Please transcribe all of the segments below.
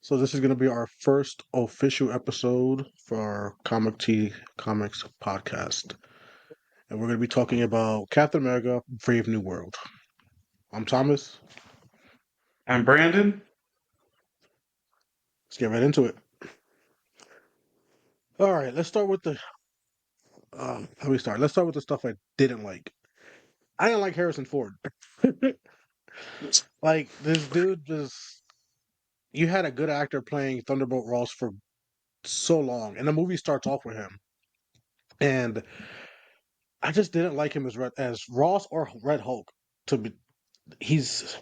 So this is going to be our first official episode for our Comic Tea Comics podcast. And we're going to be talking about Captain America, Brave New World. I'm Thomas. I'm Brandon. Let's get right into it. All right, let's start with the how we start. Let's start with the stuff I didn't like. I didn't like Harrison Ford. Like this dude just you had a good actor playing Thunderbolt Ross for so long, and the movie starts off with him. And I just didn't like him as Ross or Red Hulk. To be, he's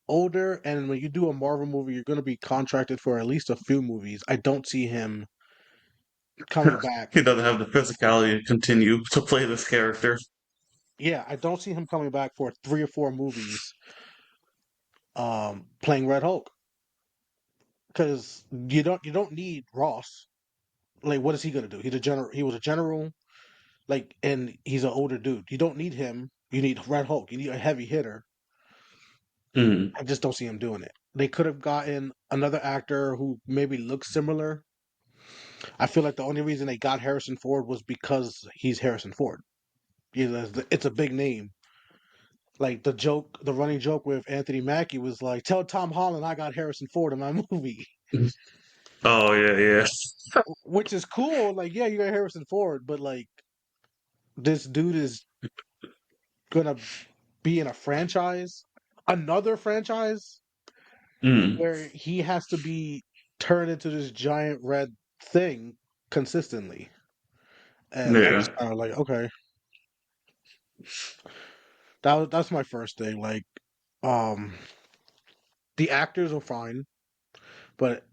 older, and when you do a Marvel movie, you're going to be contracted for at least a few movies. I don't see him coming back. He doesn't have the physicality to continue to play this character. Yeah, I don't see him coming back for 3 or 4 movies playing Red Hulk because you don't need Ross. Like, what is he going to do? He's a general. He was a general, like, and he's an older dude. You don't need him. You need Red Hulk. You need a heavy hitter. Mm. I just don't see him doing it. They could have gotten another actor who maybe looks similar. I feel like the only reason they got Harrison Ford was because he's Harrison Ford. You know, it's a big name. Like the running joke with Anthony Mackie was like, "Tell Tom Holland I got Harrison Ford in my movie," Oh yeah, yeah. which is cool. Like, yeah, you got Harrison Ford, but like, this dude is gonna be in a franchise, another franchise, Mm. where he has to be turned into this giant red thing consistently, and I Yeah. just kind of like, okay, that's my first thing. Like, um, the actors are fine, but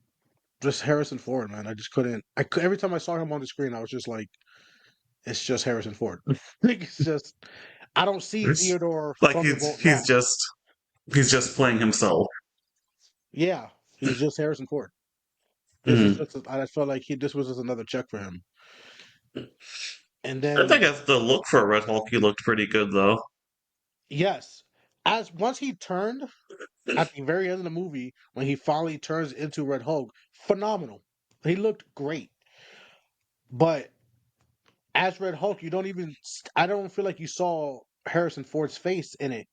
just Harrison Ford, man. I just couldn't. Every time I saw him on the screen, I was just like, it's just Harrison Ford. Like, it's just I don't see It's Theodore like he's Thunderbolt he's Ross. just he's just playing himself. Yeah, he's just Harrison Ford. This is Mm. just. I felt like this was just another check for him. And I think then as the look for Red Hulk, he looked pretty good though. yes, as once he turned at the very end of the movie when he finally turns into Red Hulk, phenomenal. He looked great, but as Red Hulk, you don't even. I don't feel like you saw Harrison Ford's face in it.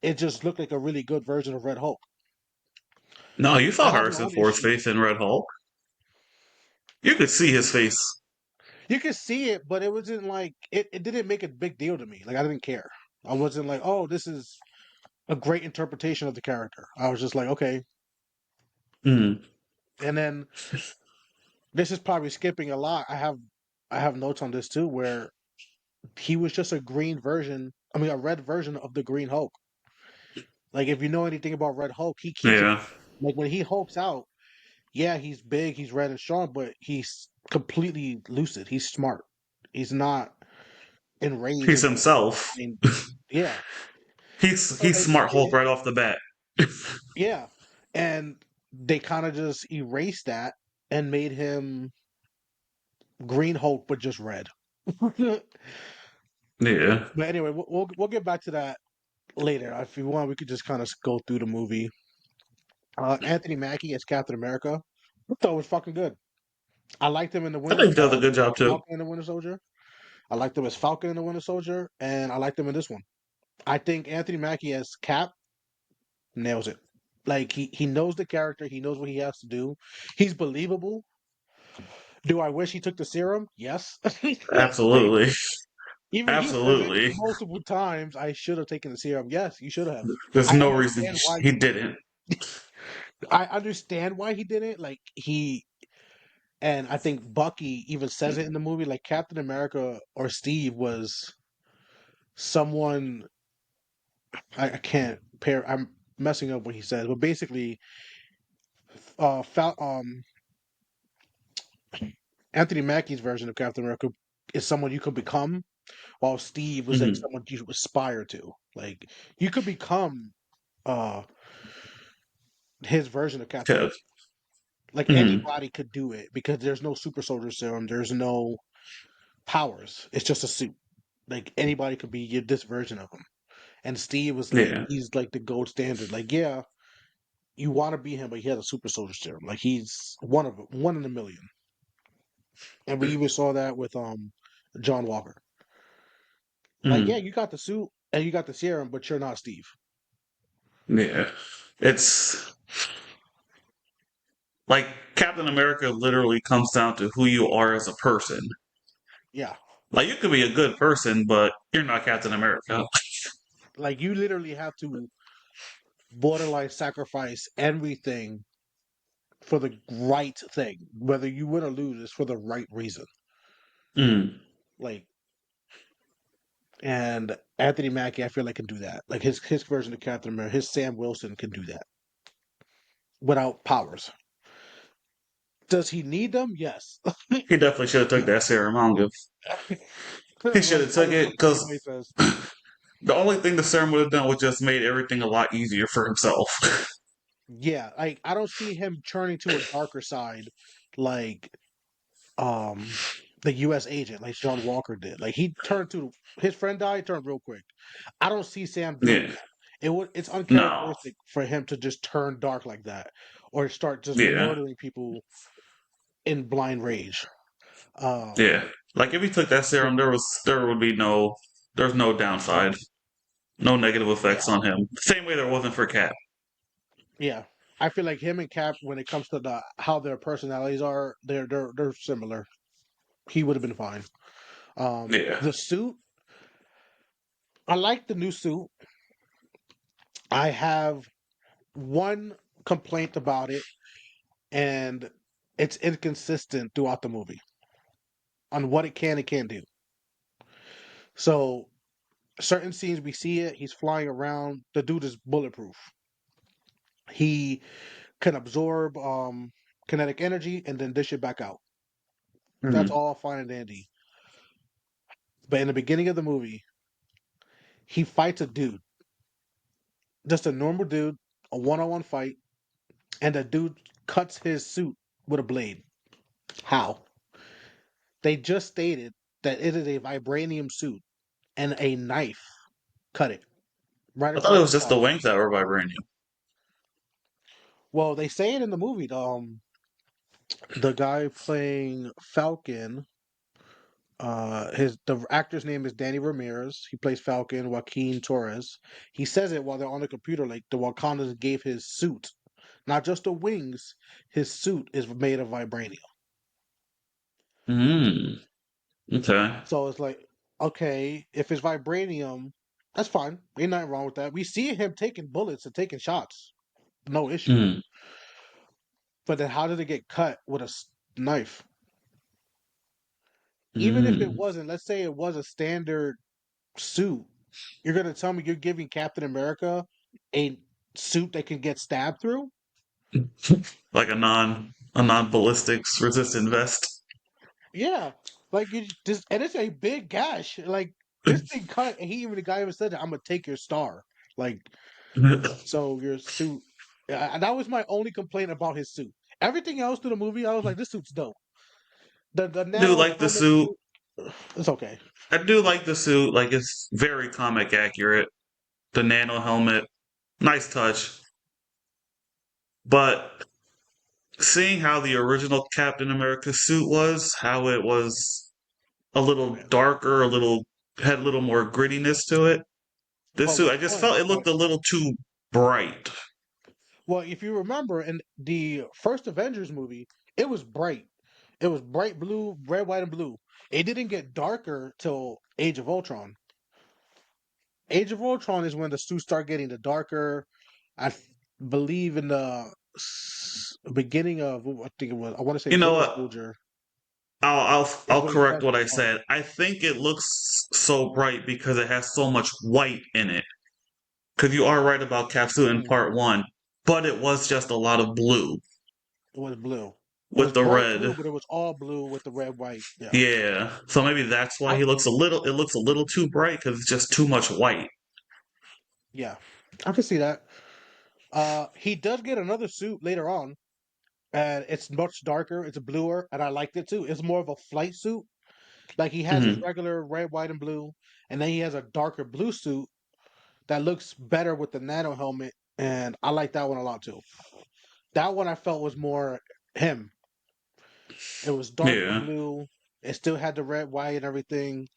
It just looked like a really good version of Red Hulk. No, you I saw have my Harrison own Ford's issue. face in Red Hulk. You could see his face. You could see it, but it wasn't like it didn't make a big deal to me. Like, I didn't care. I wasn't like, oh, this is a great interpretation of the character. I was just like, okay. Mm. And then this is probably skipping a lot. I have notes on this too, where he was just a green version. I mean, a red version of the Green Hulk. Like, if you know anything about Red Hulk, he keeps it Yeah. like when he hulks out. Yeah, he's big, he's red and strong, but he's completely lucid. He's smart. He's not enraged He's and himself. and yeah. He's Like, smart Hulk right off the bat. yeah. And they kind of just erased that and made him Green Hulk, but just red. But Yeah. anyway, we'll get back to that later. If you want, we could just kind of go through the movie. Anthony Mackie as Captain America. I thought it was fucking good. I liked him in the I think he does a good job too. Falcon and the Winter Soldier. I liked him as Falcon in the Winter Soldier, and I liked him in this one. I think Anthony Mackie as Cap nails it. Like, he knows the character, he knows what he has to do. He's believable. Do I wish he took the serum? Yes. Like, Absolutely. even he says it Absolutely. multiple times. I should have taken the serum. Yes, you should have. There's I no reason understand why he you did didn't. it. I understand why he did it. Like, and I think Bucky even says it in the movie. Like, Captain America or Steve was someone I can't pair. I'm messing up what he says, but basically, uh, Fal- um, Anthony Mackie's version of Captain America is someone you could become, while Steve was like Mhm. someone you aspire to. Like, you could become uh his version of Captain America. Yeah. Like, Mhm. anybody could do it because there's no super soldier serum, there's no powers. It's just a suit. Like, anybody could be this version of him. And Steve was like, Yeah. he's like the gold standard. Like, yeah, you want to be him, but he has a super soldier serum. Like he's one in a million. And we even saw that with John Walker. Like, yeah, Mm, you got the suit and you got the serum, but you're not Steve. yeah. It's like Captain America literally comes down to who you are as a person. Yeah. Like you could be a good person, but you're not Captain America. Like you literally have to borderline sacrifice everything for the right thing. Whether you win or lose, it's for the right reason. Mm. Like, and Anthony Mackie, I feel like can do that. Like his version of Captain America, his Sam Wilson can do that without powers. Does he need them? Yes. He definitely should have took that serum. I don't give. He should have took it Regardless of what because anybody says. the only thing the serum would have done was just made everything a lot easier for himself. Yeah, like I don't see him turning to a darker side like um the US agent like John Walker did. Like he turned to his friend died, turned real quick. I don't see Sam doing Yeah. that. It's No. uncharacteristic for him to just turn dark like that or start just Yeah. murdering people in blind rage. Um Yeah. Like if he took that serum, there would be there's no downside, no negative effects yeah, on him. Same way there wasn't for Cap. yeah. I feel like him and Cap when it comes to the how their personalities are, they're similar. He would have been fine. Yeah. The suit, I like the new suit. I have one complaint about it, and it's inconsistent throughout the movie on what it can and can't do. So certain scenes we see it, he's flying around. The dude is bulletproof. He can absorb kinetic energy and then dish it back out. That's Mhm. all fine and dandy. But in the beginning of the movie, he fights a dude, just a normal dude, a one-on-one fight, and the dude cuts his suit with a blade. How? They just stated that it is a vibranium suit and a knife cut it right I thought it across was the just top. the wings that were vibranium. Well, they say it in the movie. The guy playing Falcon, the actor's name is Danny Ramirez. He plays Falcon, Joaquin Torres. He says it while they're on the computer, like the Wakandans gave his suit, not just the wings. His suit is made of vibranium. Mm. Okay. So it's like, okay, if it's vibranium, that's fine. Ain't nothing wrong with that. We see him taking bullets and taking shots, no issue. Mm. But then how did it get cut with a knife? Even if it Mm. wasn't, let's say it was a standard suit, you're gonna tell me you're giving Captain America a suit that can get stabbed through? Like a non ballistics resistant vest. Yeah, like you just, and it's a big gash. Like this thing cut, and the guy even said, "I'm gonna take your star." Like so, your suit. That was my only complaint about his suit. Everything else to the movie, I was like, "This suit's dope." The do nano like the helmet suit. suit, it's okay. I do like the suit. Like it's very comic accurate. The nano helmet, nice touch. But seeing how the original Captain America suit was, how it was a little darker, a little had a little more grittiness to it. This But suit, which I just one? felt it looked a little too bright. Well, if you remember in the first Avengers movie, it was bright. It was bright blue, red, white, and blue. It didn't get darker till Age of Ultron. Age of Ultron is when the suits start getting the darker. I believe in the beginning of I think it was I want to say You know Winter what? Soldier is I'll when it correct starts what I getting dark. said. I think it looks so bright because it has so much white in it. Because you are right about Capsule in Mm, part one, but it was just a lot of blue it was blue. It was with the bright blue, red. but it was all blue with the red, white. Yeah, Yeah, so maybe that's why I, he looks a little. It looks a little too bright because it's just too much white. yeah, I can see that. He does get another suit later on, and it's much darker. It's bluer, and I liked it too. It's more of a flight suit. Like he has his Hmm. regular red, white, and blue, and then he has a darker blue suit that looks better with the nano helmet. and I like that one a lot too. That one I felt was more him. It was dark Yeah. blue. It still had the red, white, and everything.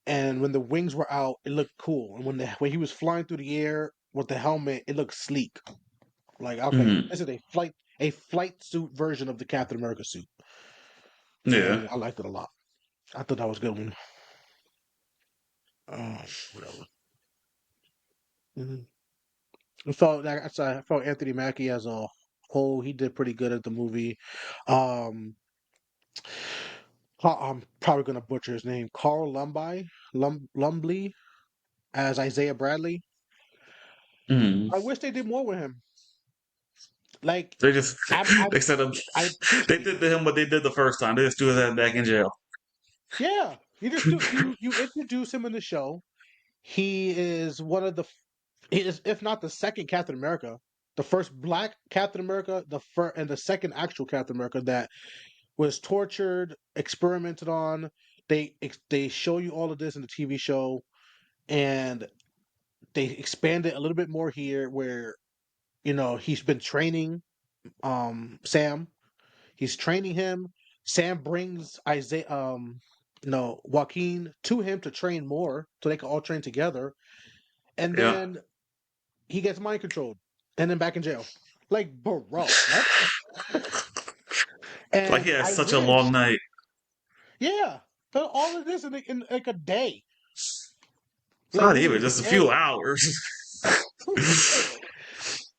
And when the wings were out, it looked cool. And when he was flying through the air with the helmet, it looked sleek. Like I was like, Mm. this is a flight suit version of the Captain America suit, Yeah. and I liked it a lot. I thought that was a good one. Whatever. Mhm. I felt Anthony Mackie as a whole. He did pretty good at the movie. Um, I'm probably gonna butcher his name. Carl Lumbly as Isaiah Bradley. Mm. I wish they did more with him. Like They just I they said him. I They appreciate did it. to him what they did the first time. They just threw his ass back in jail. Yeah, you just do you introduce him in the show. He is one of the he is, if not the second Captain America, the first black Captain America, the first and the second actual Captain America that was tortured, experimented on. They show you all of this in the TV show, and they expand it a little bit more here, where he's been training Sam. He's training him. Sam brings Isaiah, no, Joaquin to him to train more, so they can all train together. And Yeah. then he gets mind controlled, and then back in jail. Like, bro, what? Like And he had I such a long wish, night. yeah, but all of this in like a day, like Not literally even a just a few day. hours.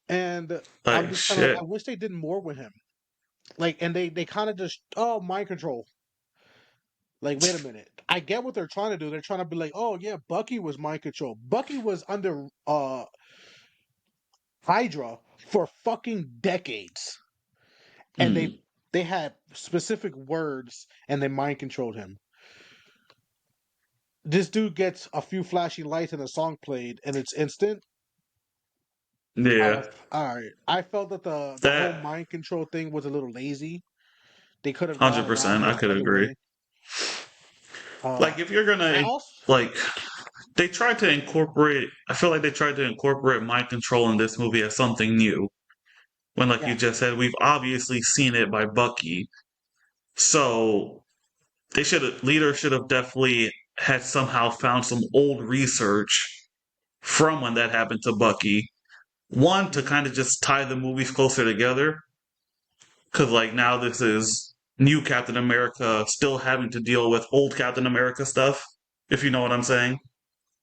And I'm Like just kind of like, shit. I wish they did more with him. Like, and they kind of just, mind control. Like, wait a minute. I get what they're trying to do. They're trying to be like, oh yeah, Bucky was mind control. Bucky was under Hydra for fucking decades, and Mm. they had specific words, and they mind controlled him. This dude gets a few flashing lights and a song played, and it's instant. Yeah. All right. I felt that the whole That mind control thing was a little lazy. They could have gone around 100%. I it could another agree. way. Uh, Like if you're I gonna also, like they tried to incorporate I feel like they tried to incorporate mind control in this movie as something new. When like you yeah, just said, we've obviously seen it by Bucky. So leader should have definitely had somehow found some old research from when that happened to Bucky. One, to kind of just tie the movies closer together. Cause like now this is new Captain America still having to deal with old Captain America stuff. If you know what I'm saying.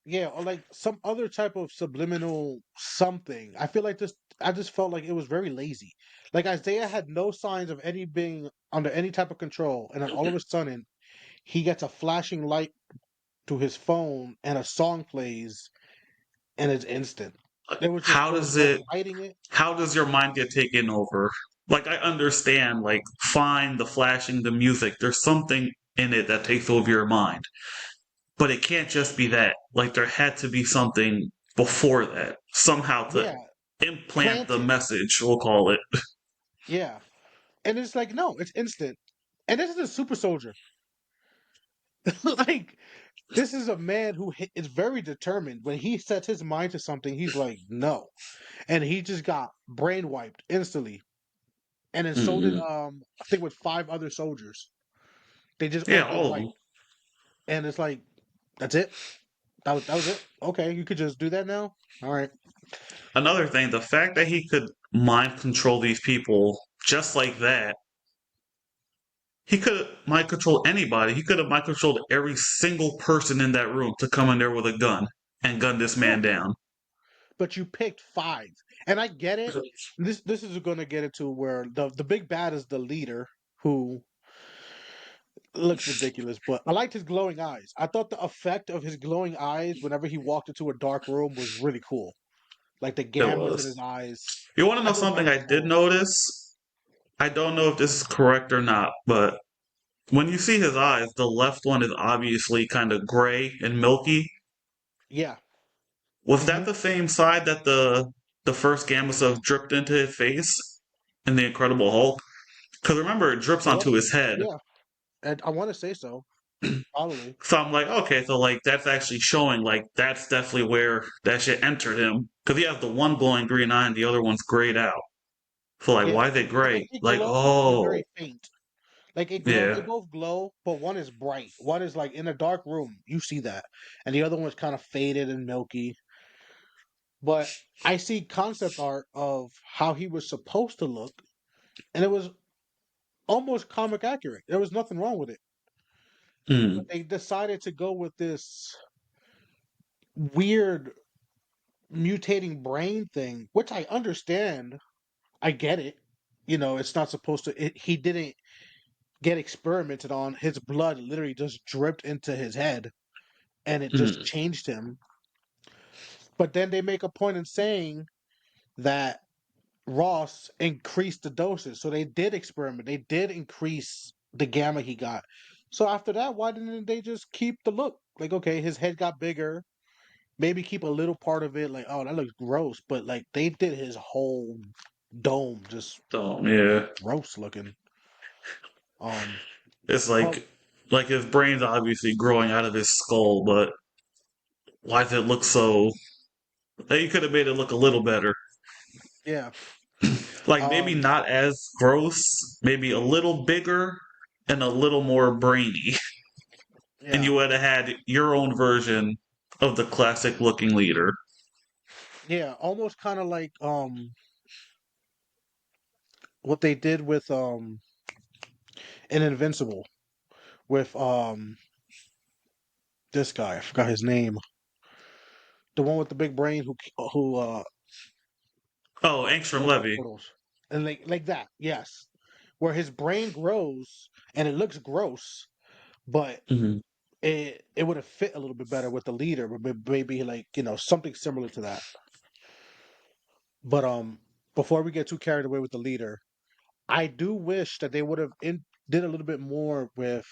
yeah, or like some other type of subliminal something. I feel like this. I just felt like it was very lazy. Like Isaiah had no signs of any being under any type of control, and then all of a sudden he gets a flashing light to his phone, and a song plays, and it's instant. How There was does no it hiding it. how does your mind get taken over? Like I understand, like fine the flashing, the music, there's something in it that takes over your mind. But it can't just be that. Like there had to be something before that. Somehow to Yeah, implant the planted. message, we'll call it. Yeah, and it's like no, it's instant. And this is a super soldier. Like this is a man who is very determined. When he sets his mind to something, he's like no, and he just got brain wiped instantly. And then so did Mm-hmm. I think with 5 other soldiers. They just all Yeah, get all of wiped, them. and it's like that's it. That was it. Okay, you could just do that now. All right. Another thing, the fact that he could mind control these people just like that, he could have mind controlled anybody. He could have mind controlled every single person in that room to come in there with a gun and gun this Yeah, man down. but you picked 5, and I get it. This is going to get it to where the big bad is the leader who looks ridiculous, but I liked his glowing eyes. I thought the effect of his glowing eyes whenever he walked into a dark room was really cool. Like the It gambits in his was. eyes. You want to I know thought that something was I did cool. notice? I don't know if this is correct or not, but when you see his eyes, the left one is obviously kind of gray and milky. Yeah. Was that Hmm. the same side that the first gamma stuff dripped into his face in the Incredible Hulk? Because remember, it drips Yep. onto his head. Yeah. And I want to say so. Probably. So I'm like, okay, so like that's actually showing like that's definitely where that shit entered him. Because you have the one glowing green eye and the other one's grayed out. So like, Yeah, why are they like gray? they Like, glow, but they're oh, very faint. Like it glow, they yeah. both glow, but one is bright. One is like in a dark room, you see that, and the other one's kind of faded and milky. But I see concept art of how he was supposed to look, and it was almost comic accurate. There was nothing wrong with it. But Mm, they decided to go with this weird mutating brain thing, which I understand. I get it. You know, it's not supposed to. He didn't get experimented on. His blood literally just dripped into his head, and it just mm, changed him. But then they make a point in saying that Ross increased the doses. So they did experiment. They did increase the gamma he got. So after that, why didn't they just keep the look? Like, okay, his head got bigger. Maybe keep a little part of it. Like, oh, that looks gross. But like, they did his whole dome just so yeah. gross looking. Um, It's but like his brain's obviously growing out of his skull, but why does it look so? You could have made it look a little better. yeah, Like maybe um, not as gross, maybe a little bigger and a little more brainy. And yeah, you would have had your own version of the classic looking leader. yeah. Almost kind of like what they did with in Invincible with this guy. I forgot his name. The one with the big brain who Oh, Angstrom killed the Levy. portals. And like that, yes. Where his brain grows and it looks gross, but Hmm. it would have fit a little bit better with the leader, but maybe like, something similar to that. But before we get too carried away with the leader, I do wish that they would have did a little bit more with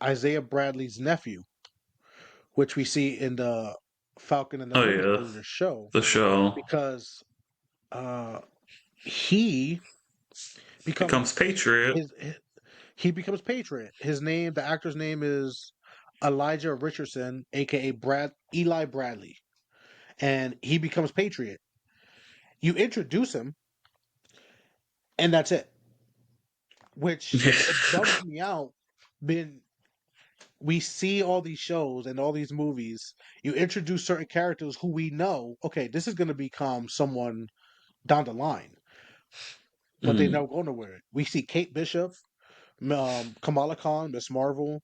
Isaiah Bradley's nephew, which we see in the Falcon and the Oh Winter yeah, Soldier show, the show because uh he becomes becomes Patriot. his he becomes Patriot. His name, the actor's name is Elijah Richardson, aka Eli Bradley, and he becomes Patriot. You introduce him, and that's it. Which it bums me out. When we see all these shows and all these movies, you introduce certain characters who we know. Okay, this is going to become someone down the line, but they Mm, never go nowhere. We see Kate Bishop, Kamala Khan, Miss Marvel.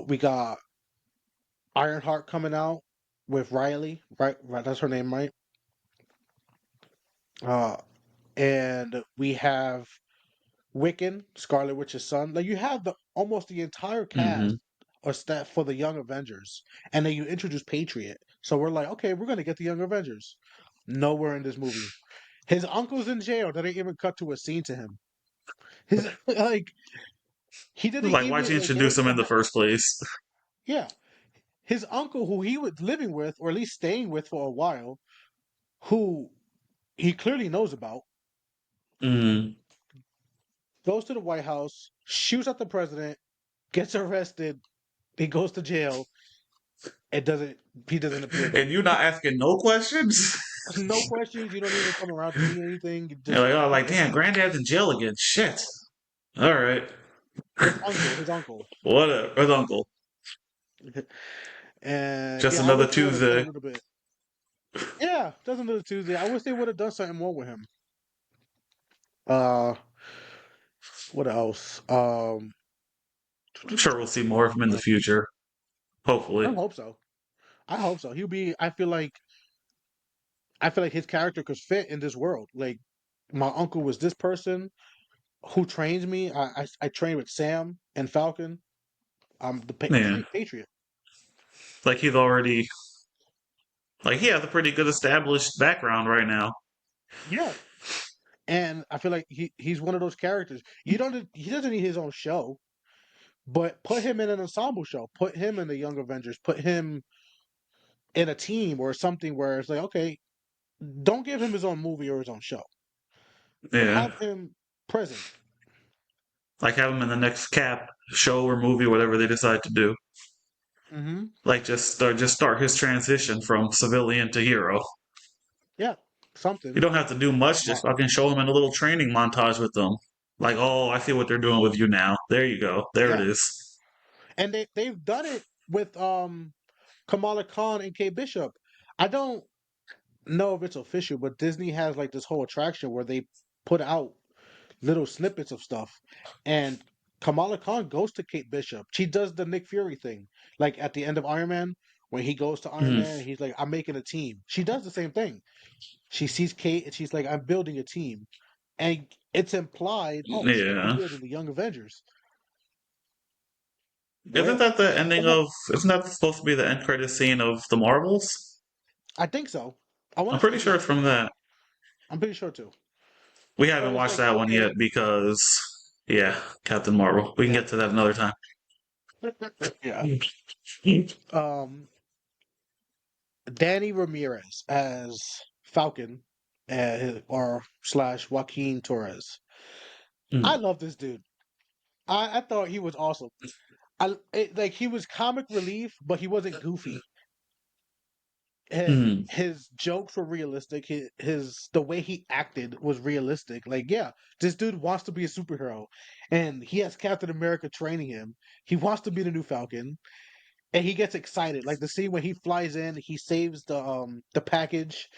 We got Ironheart coming out with Riley, right? Right, that's her name, right? Uh, and we have Wiccan, Scarlet Witch's son. Like you have the almost the entire cast hmm. or staff for the Young Avengers, and then you introduce Patriot. So we're like, okay, we're gonna get the Young Avengers. Nowhere in this movie. His uncle's in jail. They didn't even cut to a scene to him. His like he didn't Like, why'd even you like they didn't introduce him even in the have, first place? yeah. His uncle, who he was living with, or at least staying with for a while, who he clearly knows about, Mm. goes to the White House, shoots at the president, gets arrested, he goes to jail, and doesn't he doesn't appear And again. you not asking no questions? No questions. You don't even come around to see anything. You You're just like, oh, like, disappear. damn, granddad's in jail again. Shit. All right. His uncle. Whatever. With Uncle. And Just yeah, I another wish they would have done a Tuesday. little bit. Yeah, doesn't do Tuesday. I wish they would have done something more with him. Uh, what else? I'm sure we'll see more of him in the future. I Hopefully. hope so. I hope so. He'll be. I feel like his character could fit in this world. Like my uncle was this person who trains me. I train with Sam and Falcon. I'm the Yeah. Patriot. Like he's already like he has a pretty good established background right now. Yeah, and I feel like he's one of those characters. He doesn't need his own show, but put him in an ensemble show. Put him in the Young Avengers. Put him in a team or something where it's like, okay, don't give him his own movie or his own show, but Yeah. have him present. Like have him in the next Cap show or movie, whatever they decide to do. Hmm. Like just start his transition from civilian to hero. Yeah, You something. don't have to do much. Uh, Just fucking show them in a little training montage with them. Like, oh, I see what they're doing with you now. There you go. There it yeah, is. and they've done it with Kamala Khan and Kate Bishop. I don't know if it's official, but Disney has like this whole attraction where they put out little snippets of stuff, and Kamala Khan goes to Kate Bishop. She does the Nick Fury thing, like at the end of Iron Man when he goes to Iron Mm, Man, he's like, "I'm making a team." She does the same thing. She sees Kate and she's like, "I'm building a team," and it's implied, "Oh shit, I'm yeah. building the Young Avengers." Isn't Where that the ending almost, of? Isn't that supposed to be the end credit scene of the Marvels? I think so. I want I'm to say pretty it's sure the it's from that. I'm pretty sure too. We But haven't it's watched like, that one okay, yet because, yeah, Captain Marvel. We can yeah, get to that another time. yeah. Um, Danny Ramirez as Falcon, or slash Joaquin Torres. I Mm, love this dude. I thought he was awesome. Like he was comic relief, but he wasn't goofy. mm, His jokes were realistic. His the way he acted was realistic. Like, yeah, this dude wants to be a superhero, and he has Captain America training him. He wants to be the new Falcon, and he gets excited. Like the scene when he flies in, he saves the package,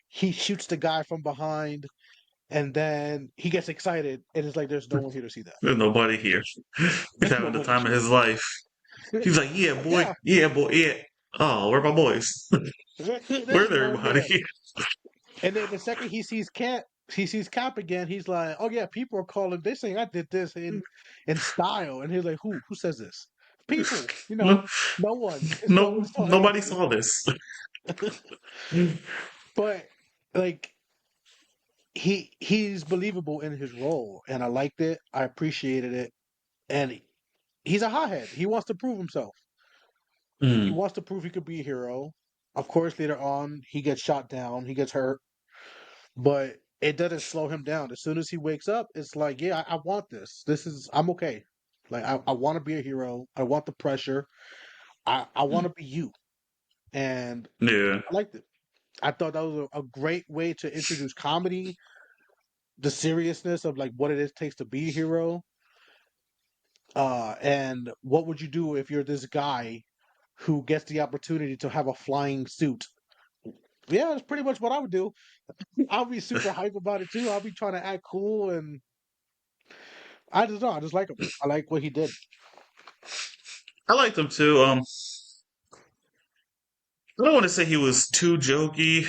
he shoots the guy from behind, and then he gets excited, and it's like there's no one here to see that. There's nobody here. He's There's having the nobody time of here. his life. He's like, Yeah, yeah, boy, yeah. Oh, where are my boys? there's Where's no one everybody? there. And then the second he sees Cap again. He's like, "Oh yeah, people are calling. They're saying I did this in style." And he's like, "Who says this?" People, No, no one. No one no, saw nobody anything. saw this. But like he's believable in his role, and I liked it. I appreciated it, and he's a hothead. He wants to prove himself. He Mm, wants to prove he could be a hero. Of course, later on, he gets shot down. He gets hurt, but it doesn't slow him down. As soon as he wakes up, it's like, yeah, I want this. I'm okay. Like I want to be a hero. I want the pressure. I want to be you. And yeah. I liked it. I thought that was a great way to introduce comedy, the seriousness of like what it is takes to be a hero. And what would you do if you're this guy who gets the opportunity to have a flying suit? Yeah, that's pretty much what I would do. I'll be super hype about it too. I'll be trying to act cool, and I just know, I just like him. I like what he did. I liked him too. I don't want to say he was too jokey.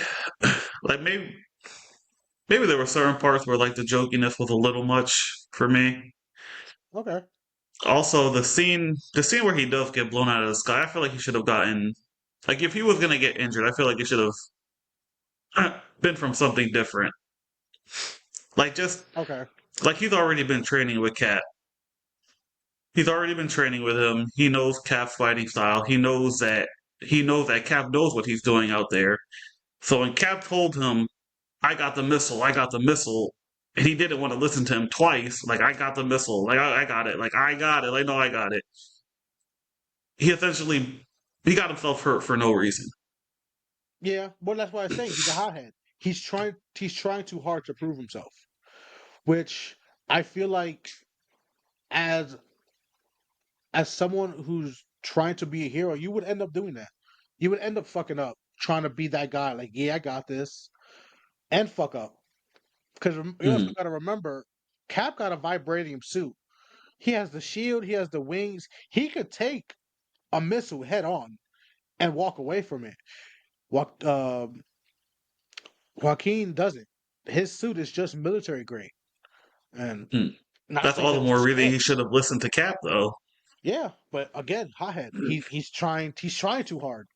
Like maybe there were certain parts where like the jokiness was a little much for me. Okay. Also, the scene where he does get blown out of the sky, I feel like he should have gotten like if he was gonna get injured, I feel like it should have been from something different. Like just Okay. like he's already been training with Cap. He's already been training with him. He knows Cap's fighting style. He knows that Cap knows what he's doing out there. So when Cap told him, "I got the missile, I got the missile," and he didn't want to listen to him twice, like "I got the missile, like I got it, like I got it, like no, I got it." He essentially he got himself hurt for no reason. Yeah. Well, that's why I say he's a hothead. He's trying too hard to prove himself, which I feel like as as someone who's trying to be a hero, you would end up doing that. You would end up fucking up trying to be that guy. Like, yeah, I got this, and fuck up. Because you also Mm, got to remember, Cap got a vibranium suit. He has the shield. He has the wings. He could take a missile head on and walk away from it. Walk. Joaquin doesn't. His suit is just military grade, and mm. not That's saying all the that it's a more reason stick. he should have listened to Cap, though. Yeah, but again, hothead. He's trying too hard.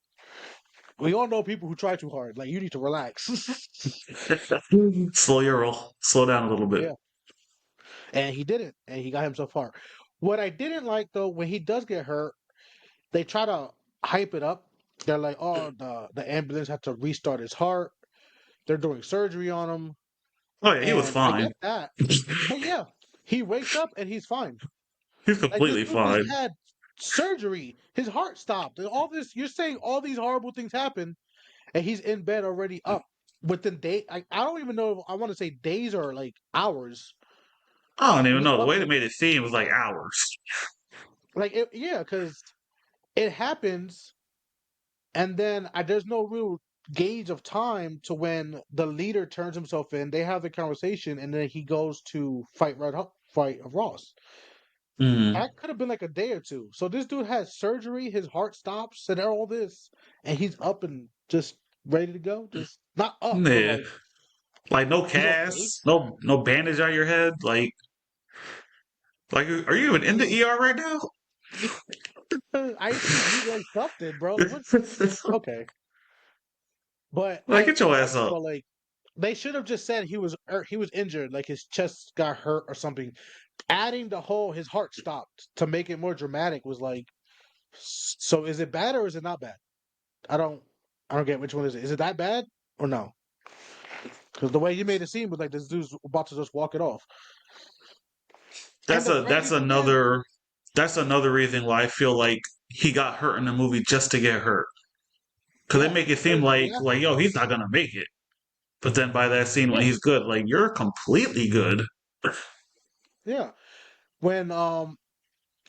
We all know people who try too hard. Like you need to relax. Slow your roll. Slow down a little bit. Yeah, and he didn't, and he got himself hurt. What I didn't like though, when he does get hurt, they try to hype it up. They're like, "Oh, the ambulance had to restart his heart. They're doing surgery on him," Oh yeah, he was and I fine. get that. But yeah, he wakes up and he's fine. He's Like this completely dude just fine. had surgery. His heart stopped. And all this, you're saying all these horrible things happen, and he's in bed already up. within day. I don't even know if I want to say days or like hours. I don't He even was know. The up way they and made it seem was like hours. like yeah, because it happens, and then there's no real gauge of time to when the leader turns himself in. They have the conversation, and then he goes to fight Ross. Mm. That could have been like a day or two. So this dude had surgery, his heart stops, and all this, and he's up and just ready to go. Just not up, but Yeah. like Like no he's okay. cast, no bandage on your head. Like are you even in the ER right now? ICU like something, bro. Like what? Okay, but Like I get your get ass it. up. But like they should have just said he was injured, like his chest got hurt or something. Adding the whole his heart stopped to make it more dramatic was like. So is it bad or is it not bad? I don't I don't get which one is it. Is it that bad or no? Because the way you made it seem was like this dude's about to just walk it off. And That's the a crazy thing is, that's another reason why I feel like he got hurt in the movie just to get hurt. Because they yeah, make it seem because like yo he's not gonna make it. But then by that scene when yeah, he's good, like you're completely good. yeah. When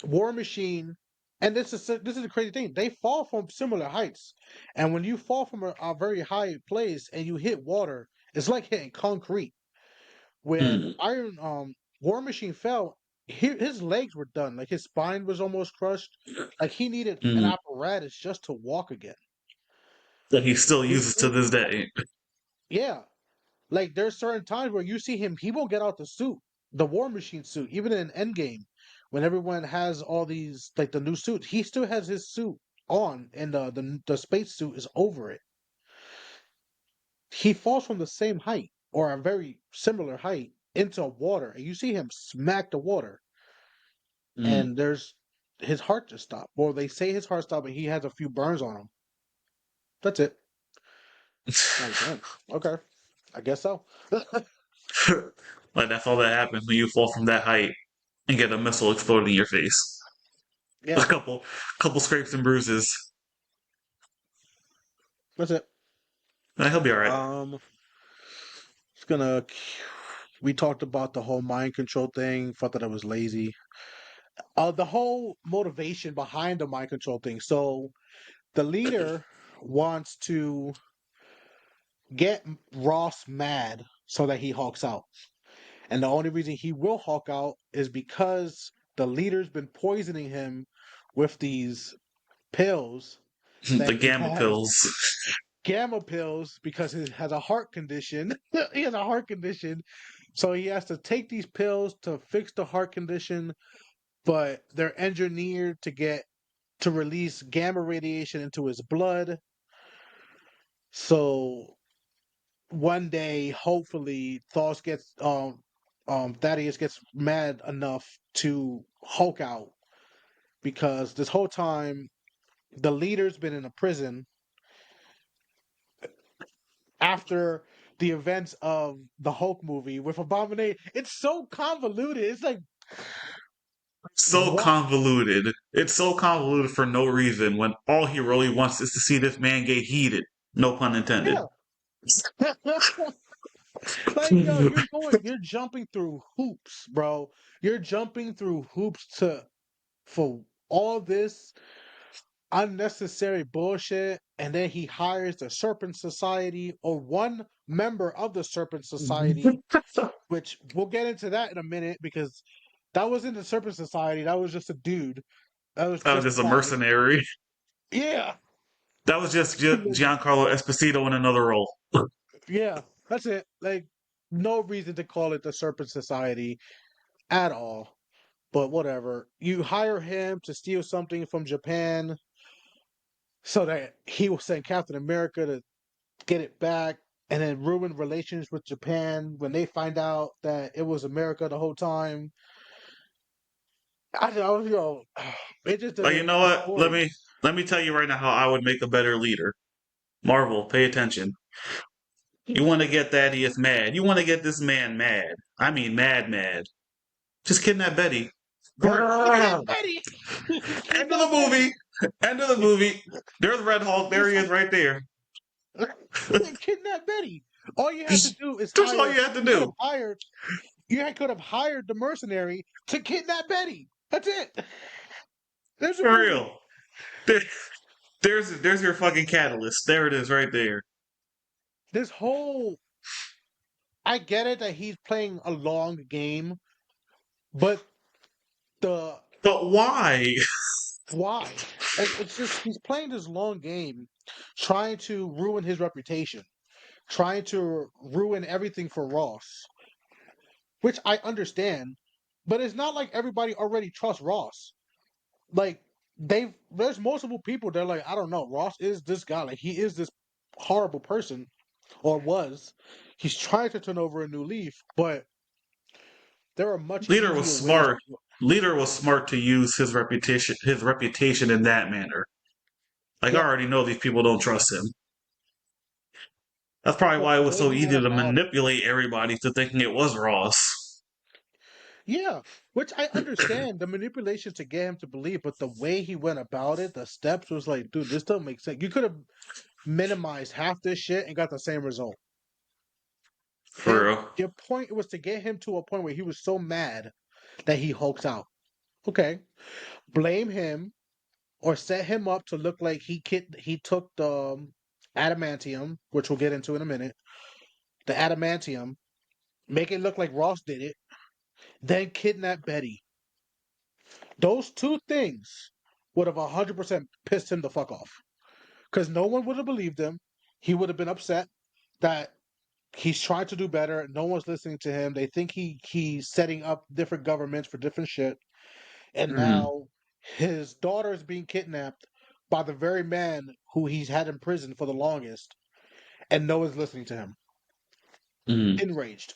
War Machine, and this is the crazy thing. They fall from similar heights, and when you fall from a very high place and you hit water, it's like hitting concrete. When Mm, War Machine fell, his legs were done. Like his spine was almost crushed. Like he needed an mm. apparatus just to walk again. That he still He, uses to he- this day. yeah, like there's certain times where you see him, he won't get out the suit, the War Machine suit, even in Endgame, when everyone has all these like the new suits, he still has his suit on, and the space suit is over it. He falls from the same height or a very similar height into water, and you see him smack the water, Mm. and there's his heart just stopped. Well, they say his heart stopped, and he has a few burns on him. That's it. Like, damn. Okay, I guess so. Like that's all that happens when you fall from that height and get a missile exploded in your face. A Yeah, couple scrapes and bruises. that's it. He'll be all right. Um, it's gonna. We talked about the whole mind control thing. Thought that it was lazy. The whole motivation behind the mind control thing. So the leader wants to get Ross mad so that he hulks out. And the only reason he will Hulk out is because the leader's been poisoning him with these pills that The he gamma has, pills. gamma pills, because he has a heart condition. He has a heart condition. So he has to take these pills to fix the heart condition, but they're engineered to release gamma radiation into his blood. So one day, hopefully, Thaddeus gets mad enough to Hulk out, because this whole time the leader's been in a prison after the events of the Hulk movie with Abomination. It's so convoluted. It's like So what? convoluted. It's so convoluted for no reason when all he really wants is to see this man get heated. No pun intended. Yeah. Like yo, you're jumping through hoops, bro. You're jumping through hoops to for all this unnecessary bullshit, and then he hires the Serpent Society, or one member of the Serpent Society, which we'll get into that in a minute, because that wasn't the Serpent Society. That was just a dude. That was That was just just a a guy. mercenary. Yeah, That was just Giancarlo Esposito in another role. yeah. That's it. Like, no reason to call it the Serpent Society at all. But whatever. You hire him to steal something from Japan so that he will send Captain America to get it back, and then ruin relations with Japan when they find out that it was America the whole time. I was, it just Like you doesn't. know The what? story. Let me tell you right now how I would make a better leader. Marvel, pay attention. You want to get Thaddeus mad. You want to get this man mad. I mean mad. Just kidnap Betty. Kidnap End Betty. of the Kidnap Betty. movie. End of the movie. There's Red Hulk. There he is right there. Kidnap Betty. All you have to do is That's all hire. you have to You could have do. hired. Could have hired the mercenary to kidnap Betty. That's it. There's a For movie. real. There, there's your fucking catalyst. There it is, right there. This whole. I get it that he's playing a long game, but the But why? why? It's just he's playing this long game, trying to ruin his reputation, trying to ruin everything for Ross, which I understand, but it's not like everybody already trusts Ross. Like there's multiple people that are like, I don't know, Ross is this guy, like he is this horrible person, or was. He's trying to turn over a new leaf, but there are much Leader was easier ways to smart. do it. Leader was smart to use his reputation in that manner. Like I Yeah, already know these people don't trust him. That's probably but why it the was way so he went easy to about it. manipulate everybody to thinking it was Ross. Yeah, which I understand the manipulation to get him to believe, but the way he went about it, the steps was like, dude, this doesn't make sense. You could have minimized half this shit and got the same result. For real. Your point was to get him to a point where he was so mad that he hulks out. Okay, blame him or set him up to look like he took the adamantium, which we'll get into in a minute. The adamantium, make it look like Ross did it, then kidnap Betty. Those two things would have 100% pissed him the fuck off because no one would have believed him. He would have been upset that he's trying to do better. No one's listening to him. They think he's setting up different governments for different shit. And Mm, now his daughter is being kidnapped by the very man who he's had in prison for the longest, and no one's listening to him. mm. Enraged.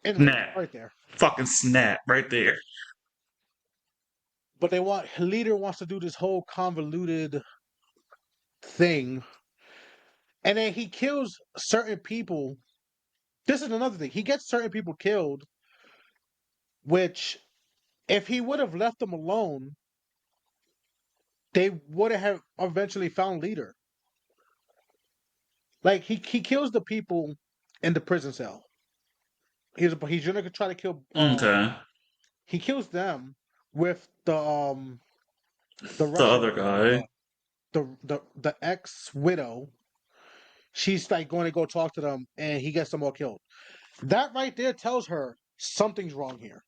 Enraged. Snap. Right there. Fucking snap right there. But leader wants to do this whole convoluted thing. And then he kills certain people. This is another thing. He gets certain people killed, which if he would have left them alone, they would have eventually found leader. Like he kills the people in the prison cell. He's gonna try to kill Okay. he kills them with the The Russian other girl, guy. the ex widow. She's like going to go talk to them, and he gets them all killed. That right there tells her something's wrong here.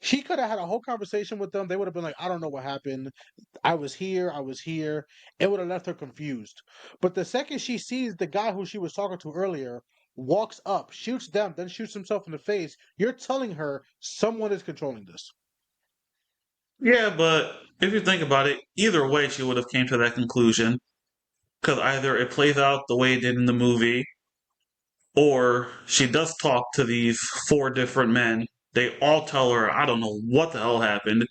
She could have had a whole conversation with them. They would have been like, I don't know what happened. I was here. I was here. It would have left her confused. But the second she sees the guy who she was talking to earlier walks up, shoots them, then shoots himself in the face, you're telling her someone is controlling this. Yeah, but if you think about it, either way she would have came to that conclusion. Because either it plays out the way it did in the movie, or she does talk to these four different men. They all tell her, I don't know what the hell happened.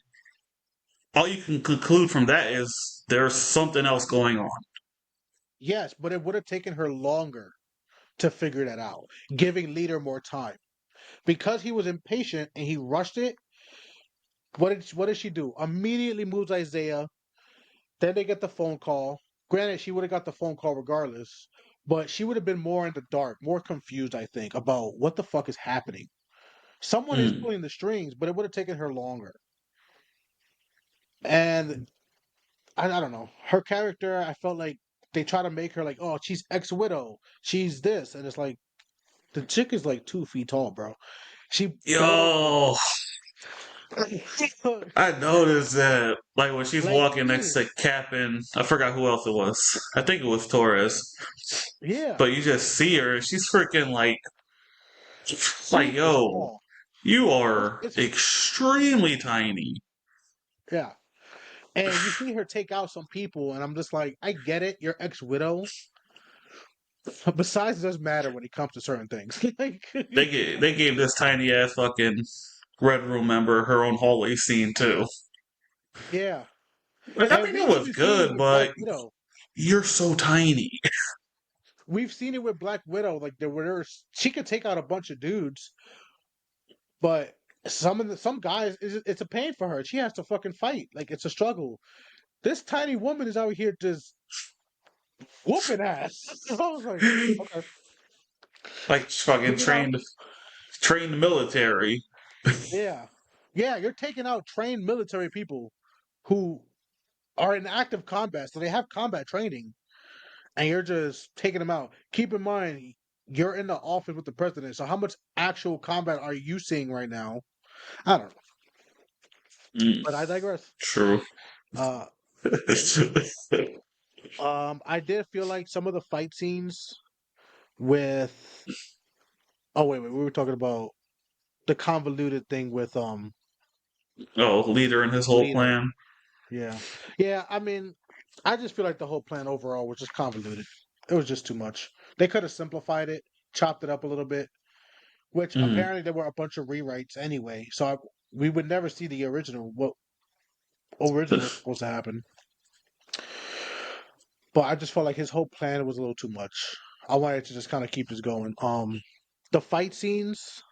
All you can conclude from that is there's something else going on. Yes, but it would have taken her longer to figure that out, giving Leader more time. Because he was impatient and he rushed it, what did she do? Immediately moves Isaiah. Then they get the phone call. Granted, she would have got the phone call regardless, but she would have been more in the dark, more confused, I think, about what the fuck is happening. Someone is Mm. pulling the strings, but it would have taken her longer. And I don't know. Her character, I felt like they try to make her like, oh, she's ex-widow. She's this. And it's like, the chick is like 2 feet tall, bro. She barely Yo, I noticed that, like when she's like, walking next to Cap and I forgot who else it was. I think it was Torres. yeah, But you just see her, she's freaking like, super yo, small. you It's, are it's extremely tiny. yeah. And you see her take out some people, and I'm just like, I get it, you're ex-widow. Besides, it doesn't matter when it comes to certain things. Like, They gave this tiny ass fucking Red Room member her own hallway scene too. yeah. Like, I And mean, it we've was even seen it good, with Black but Widow. you're so tiny. We've seen it with Black Widow. Like she could take out a bunch of dudes, but some guys, it's a pain for her. She has to fucking fight. Like it's a struggle. This tiny woman is out here just whooping ass. I was like, okay. Like fucking Taking out, trained military. yeah, yeah, you're taking out trained military people who are in active combat, so they have combat training, and you're just taking them out. Keep in mind, you're in the office with the president, so how much actual combat are you seeing right now? I don't know, Mm, but I digress. true. Uh, I did feel like some of the fight scenes with. Oh wait, we were talking about the convoluted thing with Oh, leader and his whole Leader. plan. Yeah, yeah. I mean, I just feel like the whole plan overall was just convoluted. It was just too much. They could have simplified it, chopped it up a little bit. Which Mm. apparently there were a bunch of rewrites anyway, so we would never see the original. What originally was supposed to happen? But I just felt like his whole plan was a little too much. I wanted to just kind of keep this going. The fight scenes,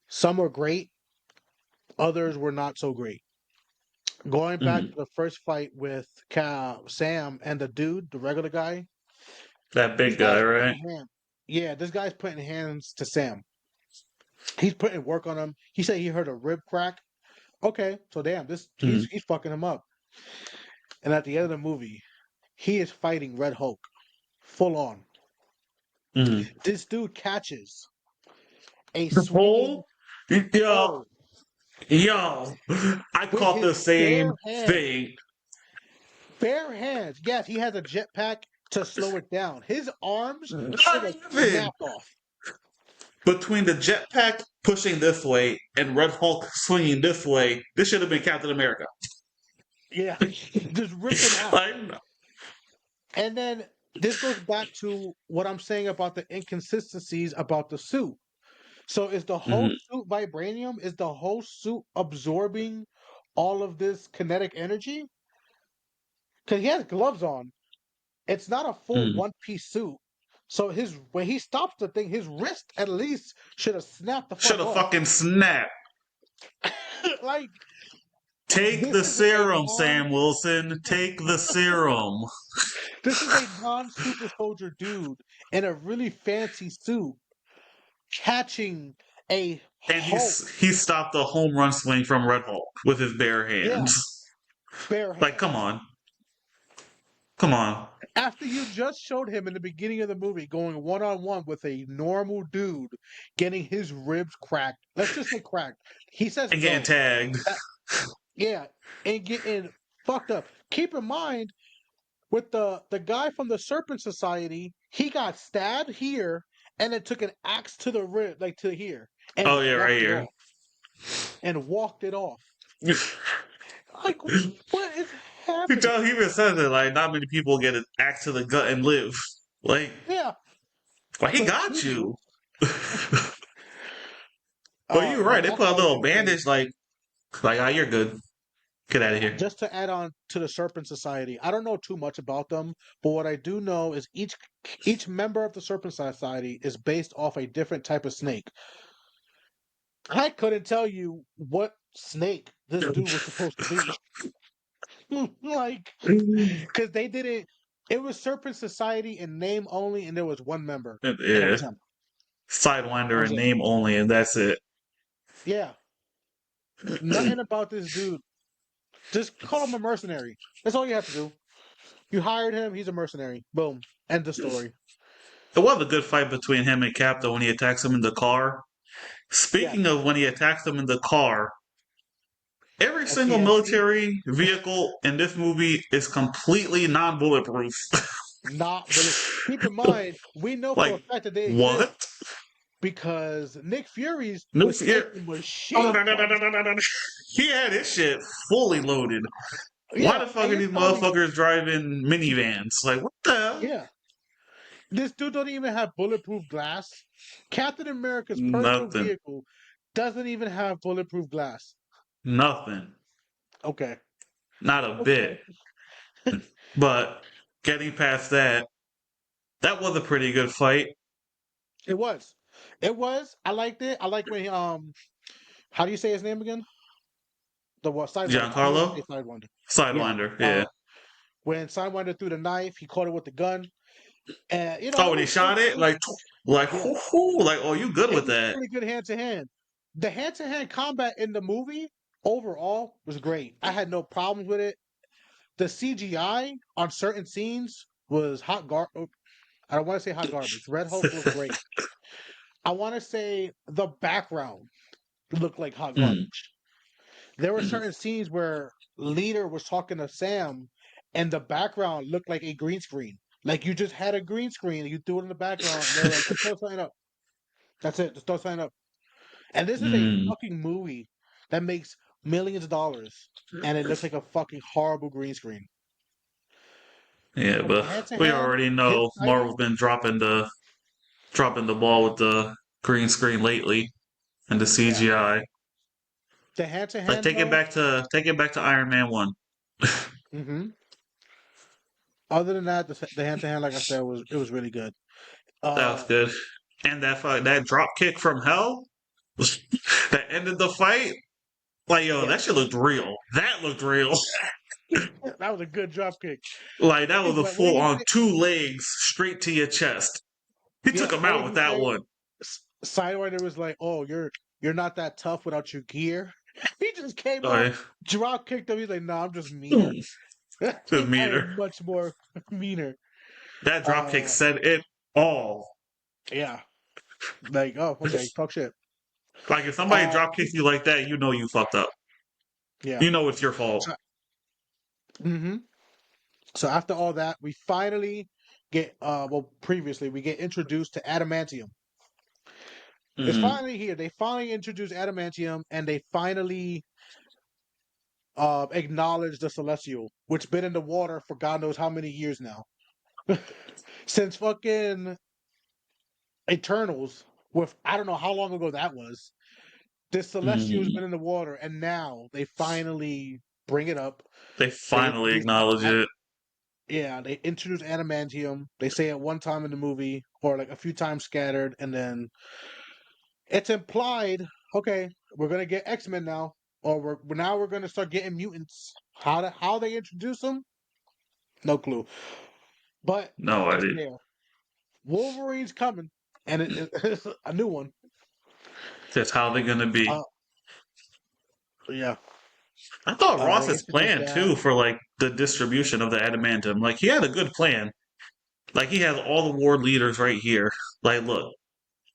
some were great, others were not so great. Going back to Mm. the first fight with Sam and the dude, the regular guy, That this big guy, guy's right? putting hand. Yeah, this guy's putting hands to Sam. He's putting work on him. He said he heard a rib crack. Okay, so damn, this Mm. he's fucking him up. And at the end of the movie, he is fighting Red Hulk, full on. Mm. This dude catches a The swinging whole, yo, pole yo, I with caught the his same bare hands. thing. Bare hands. Yes, he has a jetpack to slow it down. His arms should Not have even snapped off. between the jetpack pushing this way and Red Hulk swinging this way. This should have been Captain America. Yeah, just ripped him out. Like, And then this goes back to what I'm saying about the inconsistencies about the suit. So is the whole mm, suit vibranium? Is the whole suit absorbing all of this kinetic energy? Because he has gloves on. It's not a full mm. one piece suit. So his when he stops the thing, his wrist at least should have snapped the Should fuck have off. fucking snapped. Like Take this the is a serum, non Sam Wilson. Take the serum. this is a non super soldier dude in a really fancy suit catching a And Hulk. he stopped the home run swing from Red Hulk with his bare Yeah, hands. bare Like, come hands. on. Come on. After you just showed him in the beginning of the movie going one on one with a normal dude getting his ribs cracked. Let's just say cracked. He says And getting no. tagged. Uh, yeah, and getting fucked up. Keep in mind with the guy from the Serpent Society, he got stabbed here and it took an axe to the rib, like to here, Oh, and yeah, right walked it here. off. And walked it off. Like, what is happening? He even says it like not many people get an axe to the gut and live. Like, Yeah, well, he but got he do. you. But you're But right. They that's put a what I was little gonna say. bandage, like, ah, you're good. Get out of here. Just to add on to the Serpent Society, I don't know too much about them, but what I do know is each member of the Serpent Society is based off a different type of snake. I couldn't tell you what snake this dude was supposed to be. Like, because they didn't. It was Serpent Society in name only, and there was one member, and it Yeah. was him. That Sidewinder was in it. name only, and that's it. Yeah, nothing about this dude. Just call him a mercenary. That's all you have to do. You hired him. He's a mercenary. Boom. End the story. It was a good fight between him and Cap, though, when he attacks him in the car. Yeah. Speaking of when he attacks him in the car, every single PTSD. military vehicle in this movie is completely non-bulletproof. Not bullet. Keep in mind, we know for a Like, fact that they exist what? because Nick Fury's No was fear. taking Oh, machine no, no, no, no, guns. no, no, no. He had his shit fully loaded. Why Yeah, the fuck and are you're these telling me, motherfuckers driving minivans? Like, what the hell? yeah, this dude don't even have bulletproof glass. Captain America's personal Nothing. vehicle doesn't even have bulletproof glass. Nothing. Okay. Not a Okay. bit. But getting past that, that was a pretty good fight. It was. It was. I liked it. I like when he, how do you say his name again? The what? Sidewinder. I always say Giancarlo? Sidewinder. Yeah. Sidewinder, yeah. When Sidewinder threw the knife, he caught it with the gun. And Oh, when he it shot it, was yeah, like, oh, you good it with was that? really good hand to hand. The hand to hand combat in the movie overall was great. I had no problems with it. The CGI on certain scenes was hot gar. I don't want to say hot garbage. Red Hulk looked great. I want to say the background looked like hot Mm, garbage. There were certain scenes where Leader was talking to Sam, and the background looked like a green screen. Like you just had a green screen, and you threw it in the background, and they were like, "Just throw something up. That's it. Just throw something up." And this is a mm. fucking movie that makes millions of dollars, and it looks like a fucking horrible green screen. Yeah, But the but hand to we hand, already him know Marvel's fighting, been dropping the ball with the green screen lately and the yeah. CGI. The hand to Like hand though, take it back to Iron Man 1. hmm other than that, the hand to hand, like I said, was really good. That was Uh, good. And that drop kick from hell that ended the fight. Like, yo, yeah, that shit looked real. That looked real. that was a good drop kick. Like, that Hey, was a what did full he on say? two legs straight to your chest. He took Yeah, him what out did with he that say? one. Siderider was like, "Oh, you're not that tough without your gear." He just came up, Like, drop kicked him. He's like, "No, I'm just meaner. hmm, I the meter. am much more meaner." That drop kick Uh, said it all. yeah, like, oh, okay, talk shit. Like, if somebody drop He- kicks you like that, you know you fucked up. yeah. You know it's your fault. So, hmm so after all that, we finally get well, previously we get introduced to adamantium. It's Mm, finally here. They finally introduced adamantium, and they finally acknowledge the celestial, which been in the water for God knows how many years now. Since fucking Eternals, with I don't know how long ago that was. This celestial's mm. been in the water, and now they finally bring it up. They They finally introduce, acknowledge it. yeah, they introduce adamantium. They say it one time in the movie, or like a few times scattered, and then it's implied. Okay, we're gonna get X Men now, or we're gonna start getting mutants. How they introduce them? No clue. But No it's idea. there. Wolverine's coming, and it's a new one. That's how they're gonna be. Uh, yeah. I thought They Ross's introduced plan that. too for like the distribution of the adamantium, like he had a good plan. Like he has all the ward leaders right here. Like, look,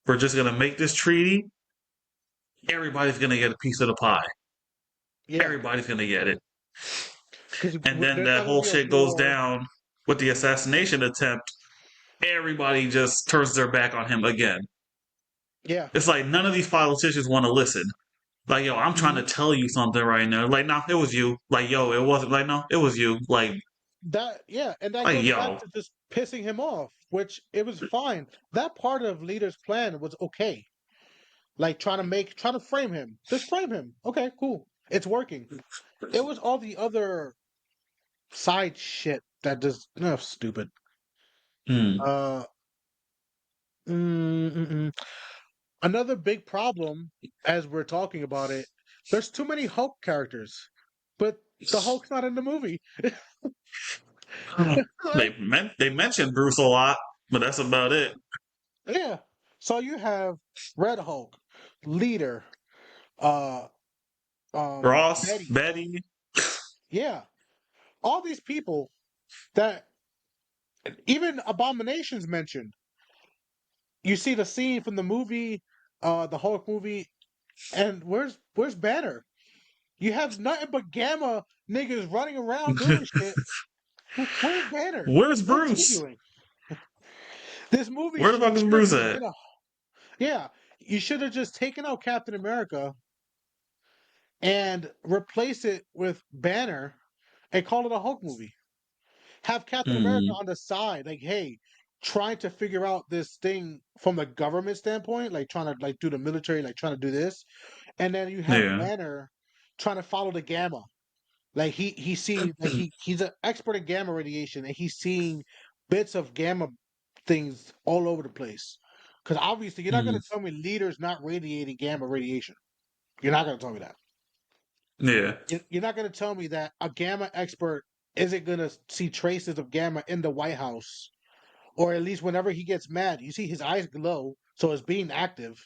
we're just gonna make this treaty. Everybody's gonna get a piece of the pie. Yeah, Everybody's gonna get it. because And then there's that not gonna whole be a shit goes war. down with the assassination attempt. Everybody just turns their back on him again. Yeah. It's like none of these politicians want to listen. Like, yo, I'm trying Mhm. to tell you something right now. Like, no, it was you. Like, yo, it wasn't. Like, no, it was you. And that Like, goes back yo, to just pissing him off, which it was fine. That part of Leader's plan was okay. Like trying to frame him. Just frame him. Okay, cool. It's working. It was all the other side shit that just stupid. mm, Uh, mm, mm, mm. Another big problem, as we're talking about it, there's too many Hulk characters, but the Hulk's not in the movie. Like, they mentioned Bruce a lot, but that's about it. yeah. So you have Red Hulk, Leader, uh, Ross, Betty. Betty, Yeah, all these people that even Abominations mentioned. You see the scene from the movie, the Hulk movie, and where's Banner? You have nothing but Gamma niggas running around doing shit. Where's Banner? where's What's he Bruce? doing? This movie Where the fuck is should have Bruce just at? been a yeah. You should have just taken out Captain America and replace it with Banner and call it a Hulk movie. Have Captain America Mm, on the side, like, hey, trying to figure out this thing from the government standpoint, like trying to like do the military, like trying to do this, and then you have yeah. Banner trying to follow the gamma. Like he sees like he's an expert in gamma radiation, and he's seeing bits of gamma things all over the place. Because obviously, you're not going Mm, to tell me leaders not radiating gamma radiation. You're not going to tell me that. yeah. You're not going to tell me that a gamma expert isn't going to see traces of gamma in the White House or at least whenever he gets mad, you see his eyes glow, so it's being active.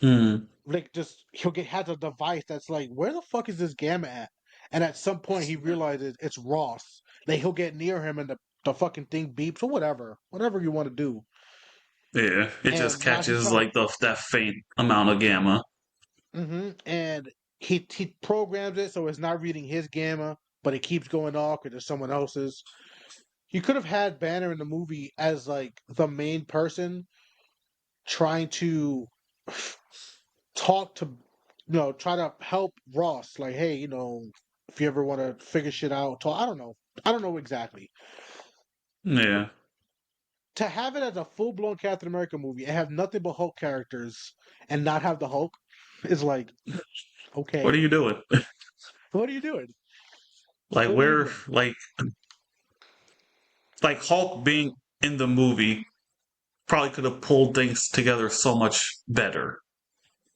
Mm. Like just he'll get has a device that's like, where the fuck is this gamma at? And at some point he realizes it's Ross. Like he'll get near him and the fucking thing beeps or whatever you want to do. Yeah, it just And while he's catches trying to, like the that faint amount of gamma. and he programs it so it's not reading his gamma, but it keeps going off because it's someone else's. You could have had Banner in the movie as like the main person trying to talk to, try to help Ross. Like, hey, if you ever want to figure shit out, talk. I don't know exactly. Yeah, To have it as a full blown Captain America movie and have nothing but Hulk characters and not have the Hulk is like, what are okay, you doing? what are you doing? Like What are you where doing? like Hulk being in the movie probably could have pulled things together so much better.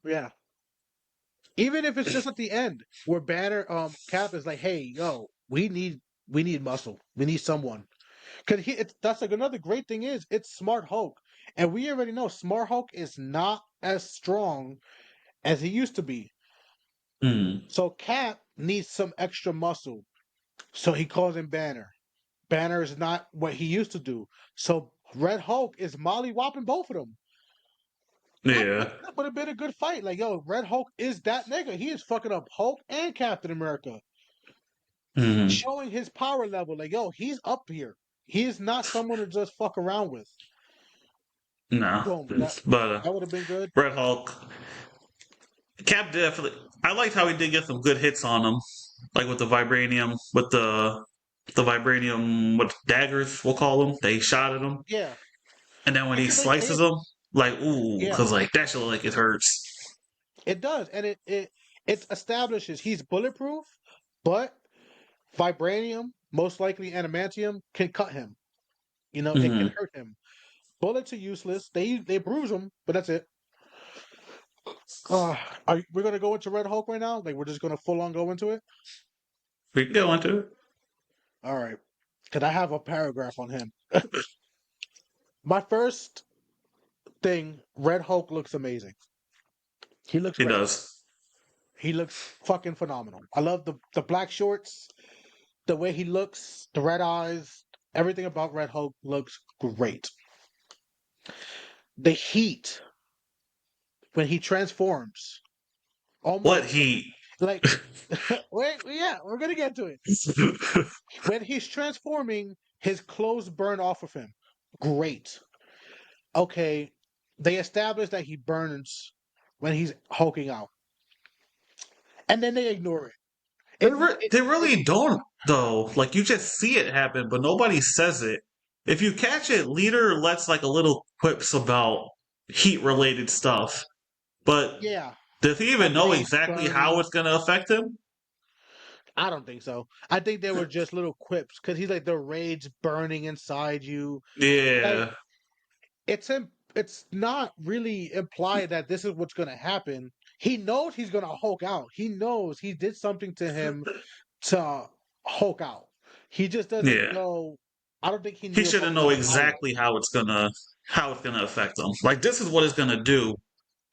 Yeah. Even if it's just at the end where Banner, Cap is like, hey, yo, we need muscle. We need someone. Because that's like another great thing is it's Smart Hulk, and we already know Smart Hulk is not as strong as he used to be. Mm. So Cap needs some extra muscle. So he calls in Banner. Banner is not what he used to do. So Red Hulk is molly-whopping both of them. Yeah. That would have been a good fight. Like, yo, Red Hulk is that nigga. He is fucking up Hulk and Captain America, Mm. showing his power level. Like, yo, he's up here. He is not someone to just fuck around with. No, Boom. but That would have been good. Red Hulk, Cap definitely. I liked how he did get some good hits on him, like with the vibranium, with the vibranium, what daggers we'll call them. They shot at him, Yeah. and then when he Because slices them, like ooh, yeah, because like that shit look like it hurts. it does, and it establishes he's bulletproof, but vibranium, most likely adamantium, can cut him. It can Mm. hurt him. Bullets are useless. They bruise him, but that's it. Uh, we're gonna go into Red Hulk right now? Like we're just gonna full on go into it? We can go into it. All right. Cause I have a paragraph on him. My first thing, Red Hulk looks amazing. He looks He great. does. He looks fucking phenomenal. I love the black shorts, the way he looks, the red eyes, everything about Red Hulk looks great. The heat when he transforms, What almost he? like wait, yeah, we're gonna get to it. When he's transforming, his clothes burn off of him. Great. Okay, they establish that he burns when he's hulking out, and then they ignore it. They really don't though. Like you just see it happen, but nobody says it. If you catch it, Leader lets like a little quips about heat related stuff. But Yeah, does he a even know rage exactly how burning. it's gonna affect him? I don't think so. I think they were just little quips because he's like the rage burning inside you. Like Yeah. it's not really implied that this is what's gonna happen. He knows he's gonna Hulk out. He knows he did something to him to Hulk out. He just doesn't Yeah. know. I don't think he He knew about shouldn't the know power. exactly how it's gonna affect him. Like this is what it's gonna do,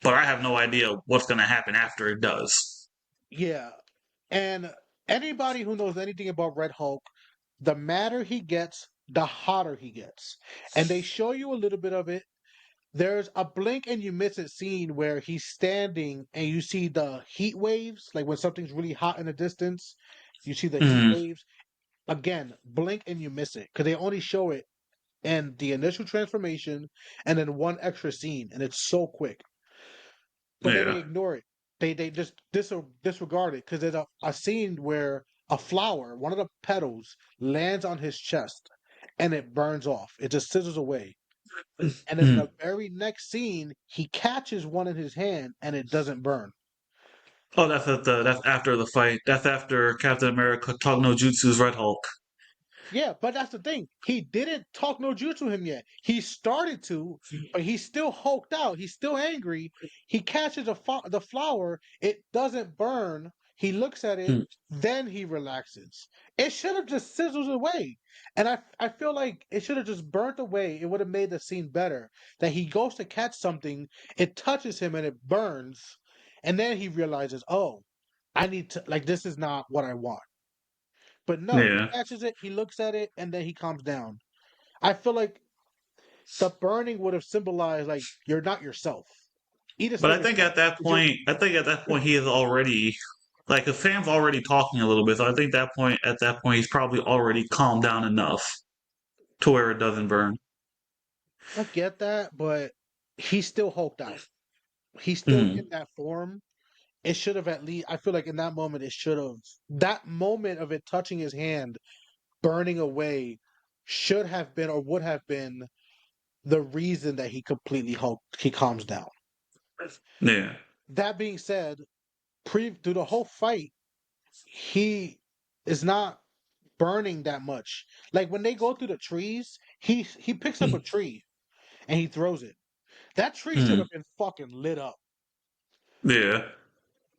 but I have no idea what's gonna happen after it does. Yeah, and anybody who knows anything about Red Hulk, the madder he gets, the hotter he gets. And they show you a little bit of it. There's a blink and you miss it scene where he's standing and you see the heat waves, like when something's really hot in the distance, you see the heat Mm, waves. Again, blink and you miss it because they only show it in the initial transformation and then one extra scene, and it's so quick. But then they yeah. ignore it. They just disregard it because there's a scene where a flower, one of the petals, lands on his chest and it burns off. It just sizzles away. And then Mm. the very next scene, he catches one in his hand and it doesn't burn. Oh, that's after the fight. That's after Captain America Talk No Jutsu's Red Hulk. Yeah, but that's the thing. He didn't talk no jutsu to him yet. He started to, but he's still hulked out. He's still angry. He catches the flower. It doesn't burn. He looks at it, Mm. then he relaxes. It should have just sizzled away. And I feel like it should have just burnt away. It would have made the scene better. That he goes to catch something, it touches him and it burns, and then he realizes, oh, I need to, like, this is not what I want. But no, he Yeah. catches it, he looks at it, and then he calms down. I feel like the burning would have symbolized like you're not yourself. Eat a But I steak and think shit. at that 'Cause you're point, he is already like if Sam's already talking a little bit. So I think at that point, he's probably already calmed down enough to where it doesn't burn. I get that, but he's still hulked out. He's still Mm. in that form. It should have at least I feel like in that moment it should have that moment of it touching his hand, burning away, should have been or would have been the reason that he calms down. Yeah. That being said, through the whole fight, he is not burning that much. Like when they go through the trees, he picks up a tree and he throws it. That tree should Mm. have been fucking lit up. Yeah.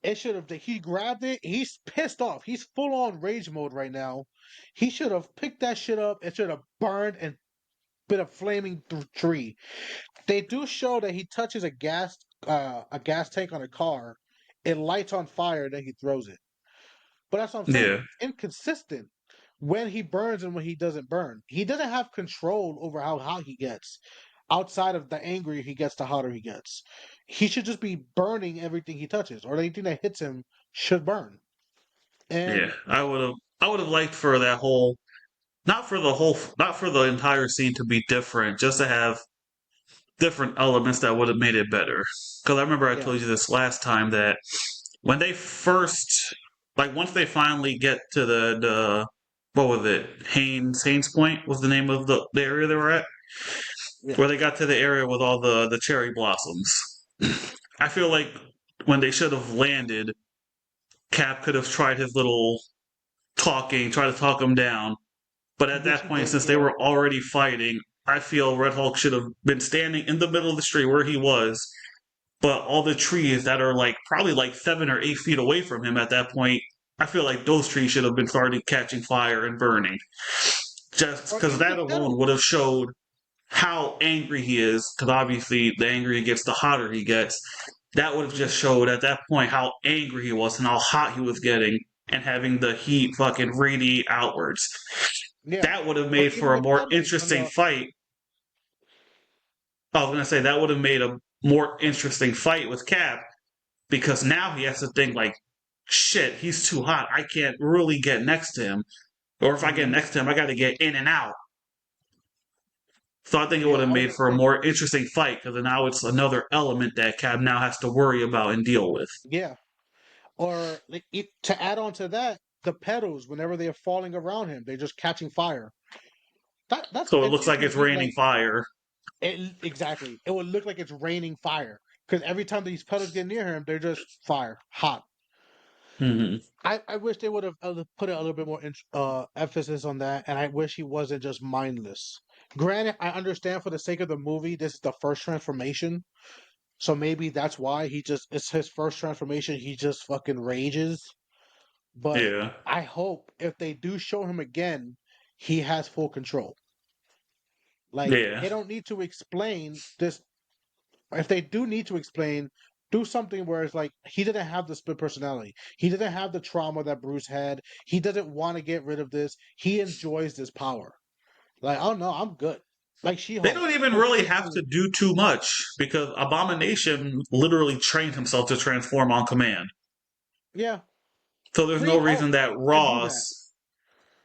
It should have. He grabbed it. He's pissed off. He's full on rage mode right now. He should have picked that shit up. It should have burned and been a flaming tree. They do show that he touches a gas tank on a car. It lights on fire. Then he throws it. But that's what I'm saying. Yeah. It's inconsistent when he burns and when he doesn't burn. He doesn't have control over how hot he gets. Outside of the angrier he gets, the hotter he gets. He should just be burning everything he touches, or anything that hits him should burn. Yeah. And I would have liked for that whole not for the entire scene to be different, just to have different elements that would have made it better. Because I remember I yeah, told you this last time that when they first, like, once they finally get to the what was it? Haynes Point was the name of the area they were at, yeah, where they got to the area with all the cherry blossoms. I feel like when they should have landed, Cap could have tried his little talking, try to talk him down. But at which that he point, did. since they Yeah, were already fighting, I feel Red Hulk should have been standing in the middle of the street where he was. But all the trees that are like probably like 7 or 8 feet away from him at that point, I feel like those trees should have been started catching fire and burning. Just or because even the that alone would petals. have showed how angry he is. Because obviously, the angrier he gets, the hotter he gets. That would have Mhm. just showed at that point how angry he was and how hot he was getting, and having the heat fucking radiate outwards. Yeah, That would have or made even for a the more petals on interesting the. fight. I was gonna say that would have made a more interesting fight with Cap because now he has to think like, shit, he's too hot. I can't really get next to him, or if I get Mhm. next to him, I got to get in and out. So I think it would Yeah, have I was made gonna for a say. more interesting fight because now it's another element that Cap now has to worry about and deal with. Yeah, or like to add on to that, the petals whenever they are falling around him, they're just catching fire. That's So it and looks like people it's be raining like, fire. exactly. It would look like it's raining fire because every time these petals get near him, they're just fire, hot. Hmm. I wish they would have put a little bit more emphasis on that, and I wish he wasn't just mindless. Granted, I understand for the sake of the movie, this is the first transformation, so maybe that's why it's his first transformation. He just fucking rages. But Yeah, I hope if they do show him again, he has full control. Like yeah, they don't need to explain this. If they do need to explain, do something where it's like he didn't have the split personality. He didn't have the trauma that Bruce had. He doesn't want to get rid of this. He enjoys this power. Like, oh no, I'm good. Like they She-Hulk. don't even Her really first have to thing, do too much because Abomination literally trained himself to transform on command. yeah, So there's no She-Hulk reason that can do that.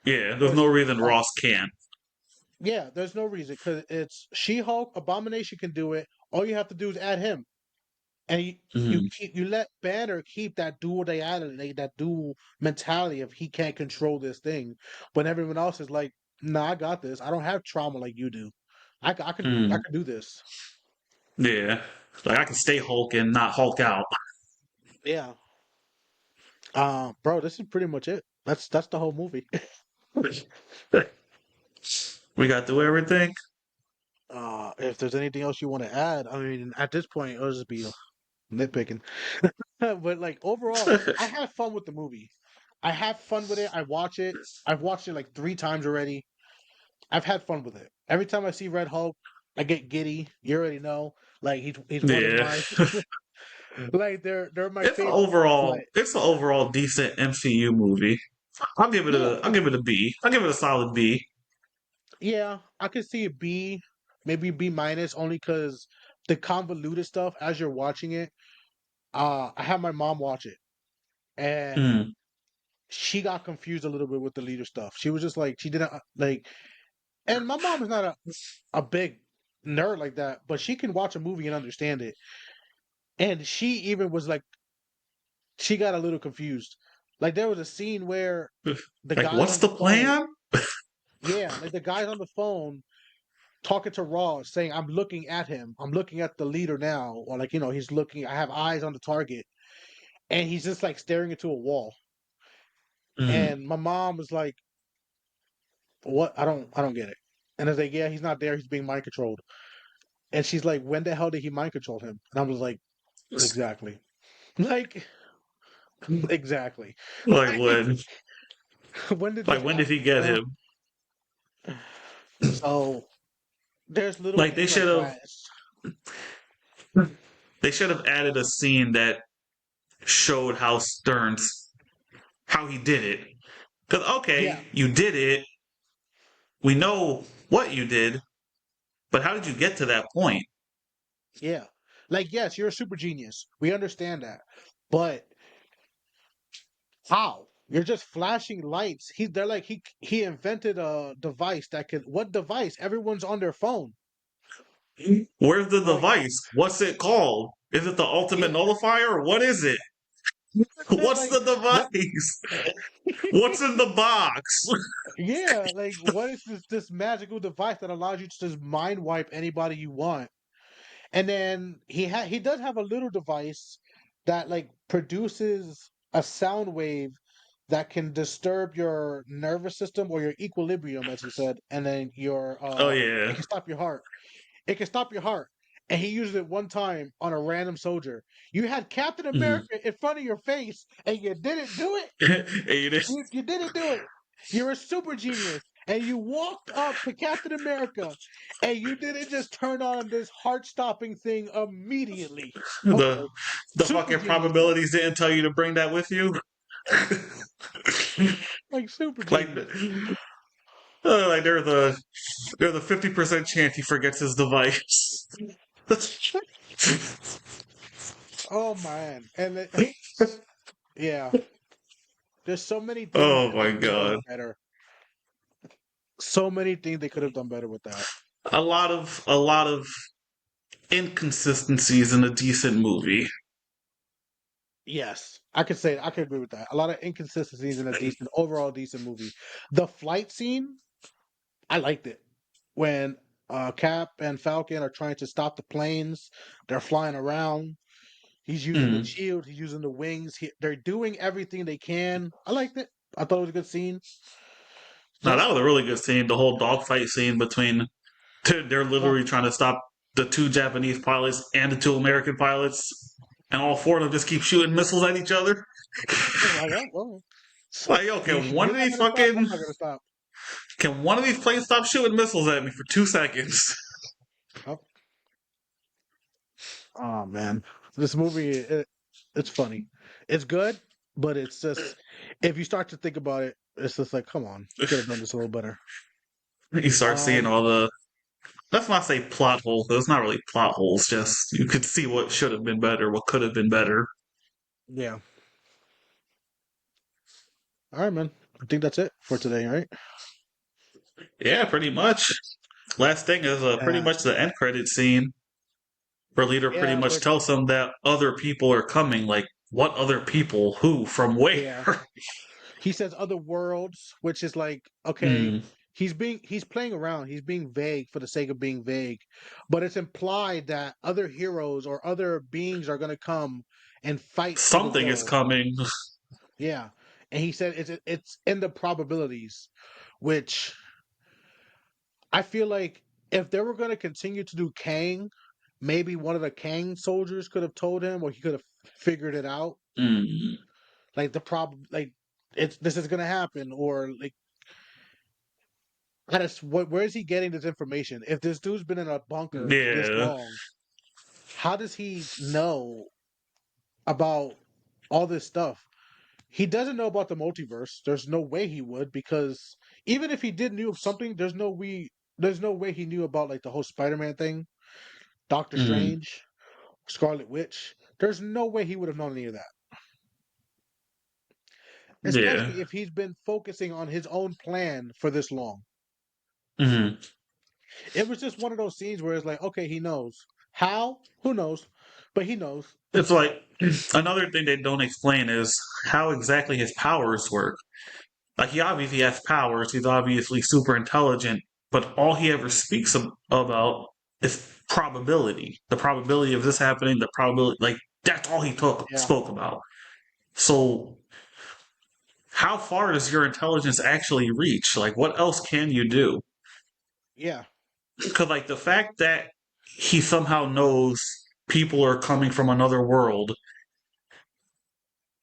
There's But no reason Ross can't. yeah, there's no reason because it's She-Hulk. Abomination can do it. All you have to do is add him. And Hmm. you let Banner keep that dual reality, that dual mentality of he can't control this thing, when everyone else is like, "Nah, I got this. I don't have trauma like you do. I Mm, can do this." yeah, like I can stay Hulk and not Hulk out. Yeah. Bro, this is pretty much it. That's the whole movie. We got through everything. If there's anything else you want to add, I mean, at this point, it'll just be nitpicking. But like overall, I have fun with the movie. I have fun with it. I watch it. I've watched it like 3 times already. I've had fun with it. Every time I see Red Hulk, I get giddy. You already know. Like he's one of Yeah. my like they're my favorite. But It's an overall decent MCU movie. yeah, I'll give it a B. I'll give it a solid B. yeah, I could see a B, maybe B minus, only because the convoluted stuff as you're watching it. I had my mom watch it, and Mm. she got confused a little bit with the leader stuff. She was just like she didn't like, and my mom is not a big nerd like that, but she can watch a movie and understand it. And she even was like, she got a little confused. Like there was a scene where the Like, guy's what's on the the phone. plan? Yeah, like the guy's on the phone talking to Ross, saying, "I'm looking at him. I'm looking at the leader now," or like he's looking. I have eyes on the target, and he's just like staring into a wall. Mm. And my mom was like, "What? I don't get it." And I was like, "Yeah, he's not there. He's being mind controlled." And she's like, "When the hell did he mind control him?" And I was like, "Exactly, like exactly. Like when? When did this Like when did happen?" he get Uh, him? so there's little Like things like that. they should have added a scene that showed how Stearns how he did it. Because Yeah, okay, you did it. We know what you did, but how did you get to that point? yeah. Like yes, you're a super genius. We understand that, but how? You're just flashing lights. They're like he invented a device that could. What device? Everyone's on their phone. Where's the Like device? What's it called? Is it the ultimate yeah, nullifier? What is it? What's like the what? device? What's in the box? Yeah, like what is this magical device that allows you to just mind wipe anybody you want? And then he does have a little device that like produces a sound wave that can disturb your nervous system or your equilibrium, as he said, and then Oh it yeah. can stop your heart. It can stop your heart. And he used it one time on a random soldier. You had Captain Mhm. America in front of your face and you didn't do it. Ate it. You didn't do it. You're a super genius. And you walked up to Captain America and you didn't just turn on this heart stopping thing immediately. The Okay. the Super fucking genius though. probabilities didn't tell you to bring that with you. Like super like genius. like there's a 50% chance he forgets his device. Oh man. Yeah. There's so many things Oh that they my could have done god. better. So many things they could have done better with that. A lot of inconsistencies in a decent movie. Yes, I could agree with that. A lot of inconsistencies in a decent overall decent movie. The flight scene, I liked it. When Cap and Falcon are trying to stop the planes, they're flying around. He's using the Mm. shield, he's using the wings. They're doing everything they can. I liked it. I thought it was a good scene. Now that Just was a really good scene. The whole dogfight scene between they're yeah, literally trying to stop the two Japanese pilots and the two American pilots, and all four of them just keep shooting missiles at each other. like oh well, Like, yo, you're not gonna stop. I'm not gonna stop. can one of these planes stop shooting missiles at me for 2 seconds? Oh, oh man, this movie it's funny. It's good, but it's just if you start to think about it, it's just like, come on, you could have done this a little better. You start seeing Um, all the let's not say plot holes. It's not really plot holes. Just you could see what should have been better, what could have been better. yeah. All right, man. I think that's it for today. All right. Yeah, pretty much. Last thing is pretty Uh, much the end credit scene where leader pretty yeah, much which tells them that other people are coming. Like, what other people? Who? From where? yeah, he says other worlds, which is like okay, Hmm. he's playing around. He's being vague for the sake of being vague, but it's implied that other heroes or other beings are gonna come and fight for the Something is world. coming. Yeah, and he said it's in the probabilities, which I feel like if they were going to continue to do Kang, maybe one of the Kang soldiers could have told him, or he could have figured it out. Mm, Like the problem, like it's this is gonna happen, or like where is he getting this information? If this dude's been in a bunker this yeah. long, how does he know about all this stuff? He doesn't know about the multiverse. There's no way he would, because even if he did knew of something, there's no way he knew about like the whole Spider-Man thing, Doctor Mm, Strange, Scarlet Witch. There's no way he would have known any of that. yeah. Especially if he's been focusing on his own plan for this long. Mm. It was just one of those scenes where it's like, okay, he knows. How? Who knows? But he knows. It's like another thing they don't explain is how exactly his powers work. Like he obviously has powers. He's obviously super intelligent, but all he ever speaks about is probability. The probability of this happening. The probability, like that's all he Yeah. spoke about. So, how far does your intelligence actually reach? Like, what else can you do? Yeah. Because, like, the fact that he somehow knows people are coming from another world,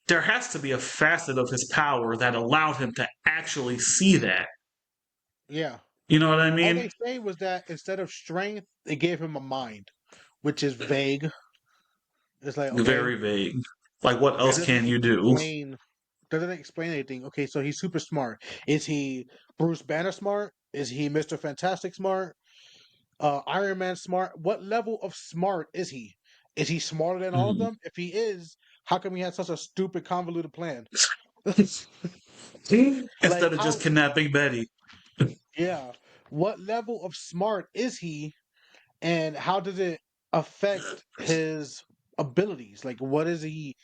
there has to be a facet of his power that allowed him to actually see that. Yeah. You know what I All mean? they say was that instead of strength, they gave him a mind, which is vague. It's like, okay, Very vague. Like, what it else doesn't can you do? explain anything. Okay, so he's super smart. Is he Bruce Banner smart? Is he Mr. Fantastic smart? Iron Man smart? What level of smart is he? Is he smarter than all of Mm. them? If he is, how come he had such a stupid, convoluted plan? Like Instead of just how? kidnapping Betty. Yeah. What level of smart is he, and how does it affect his abilities? Like, what is he?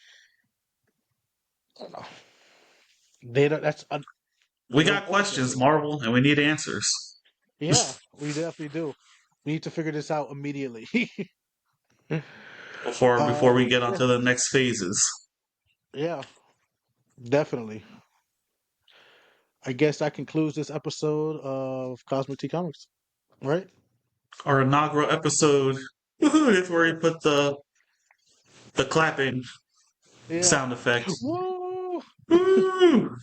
I don't know. They don't. We Those got questions, ultimately. Marvel, and we need answers Yeah, we definitely do. We need to figure this out immediately. before we get Yeah, onto the next phases. yeah, definitely. I guess that concludes this episode of Cosmic T Comics, right? Our inaugural episode. Woohoo! That's where he put the clapping Yeah. sound effect. Woo! Woo!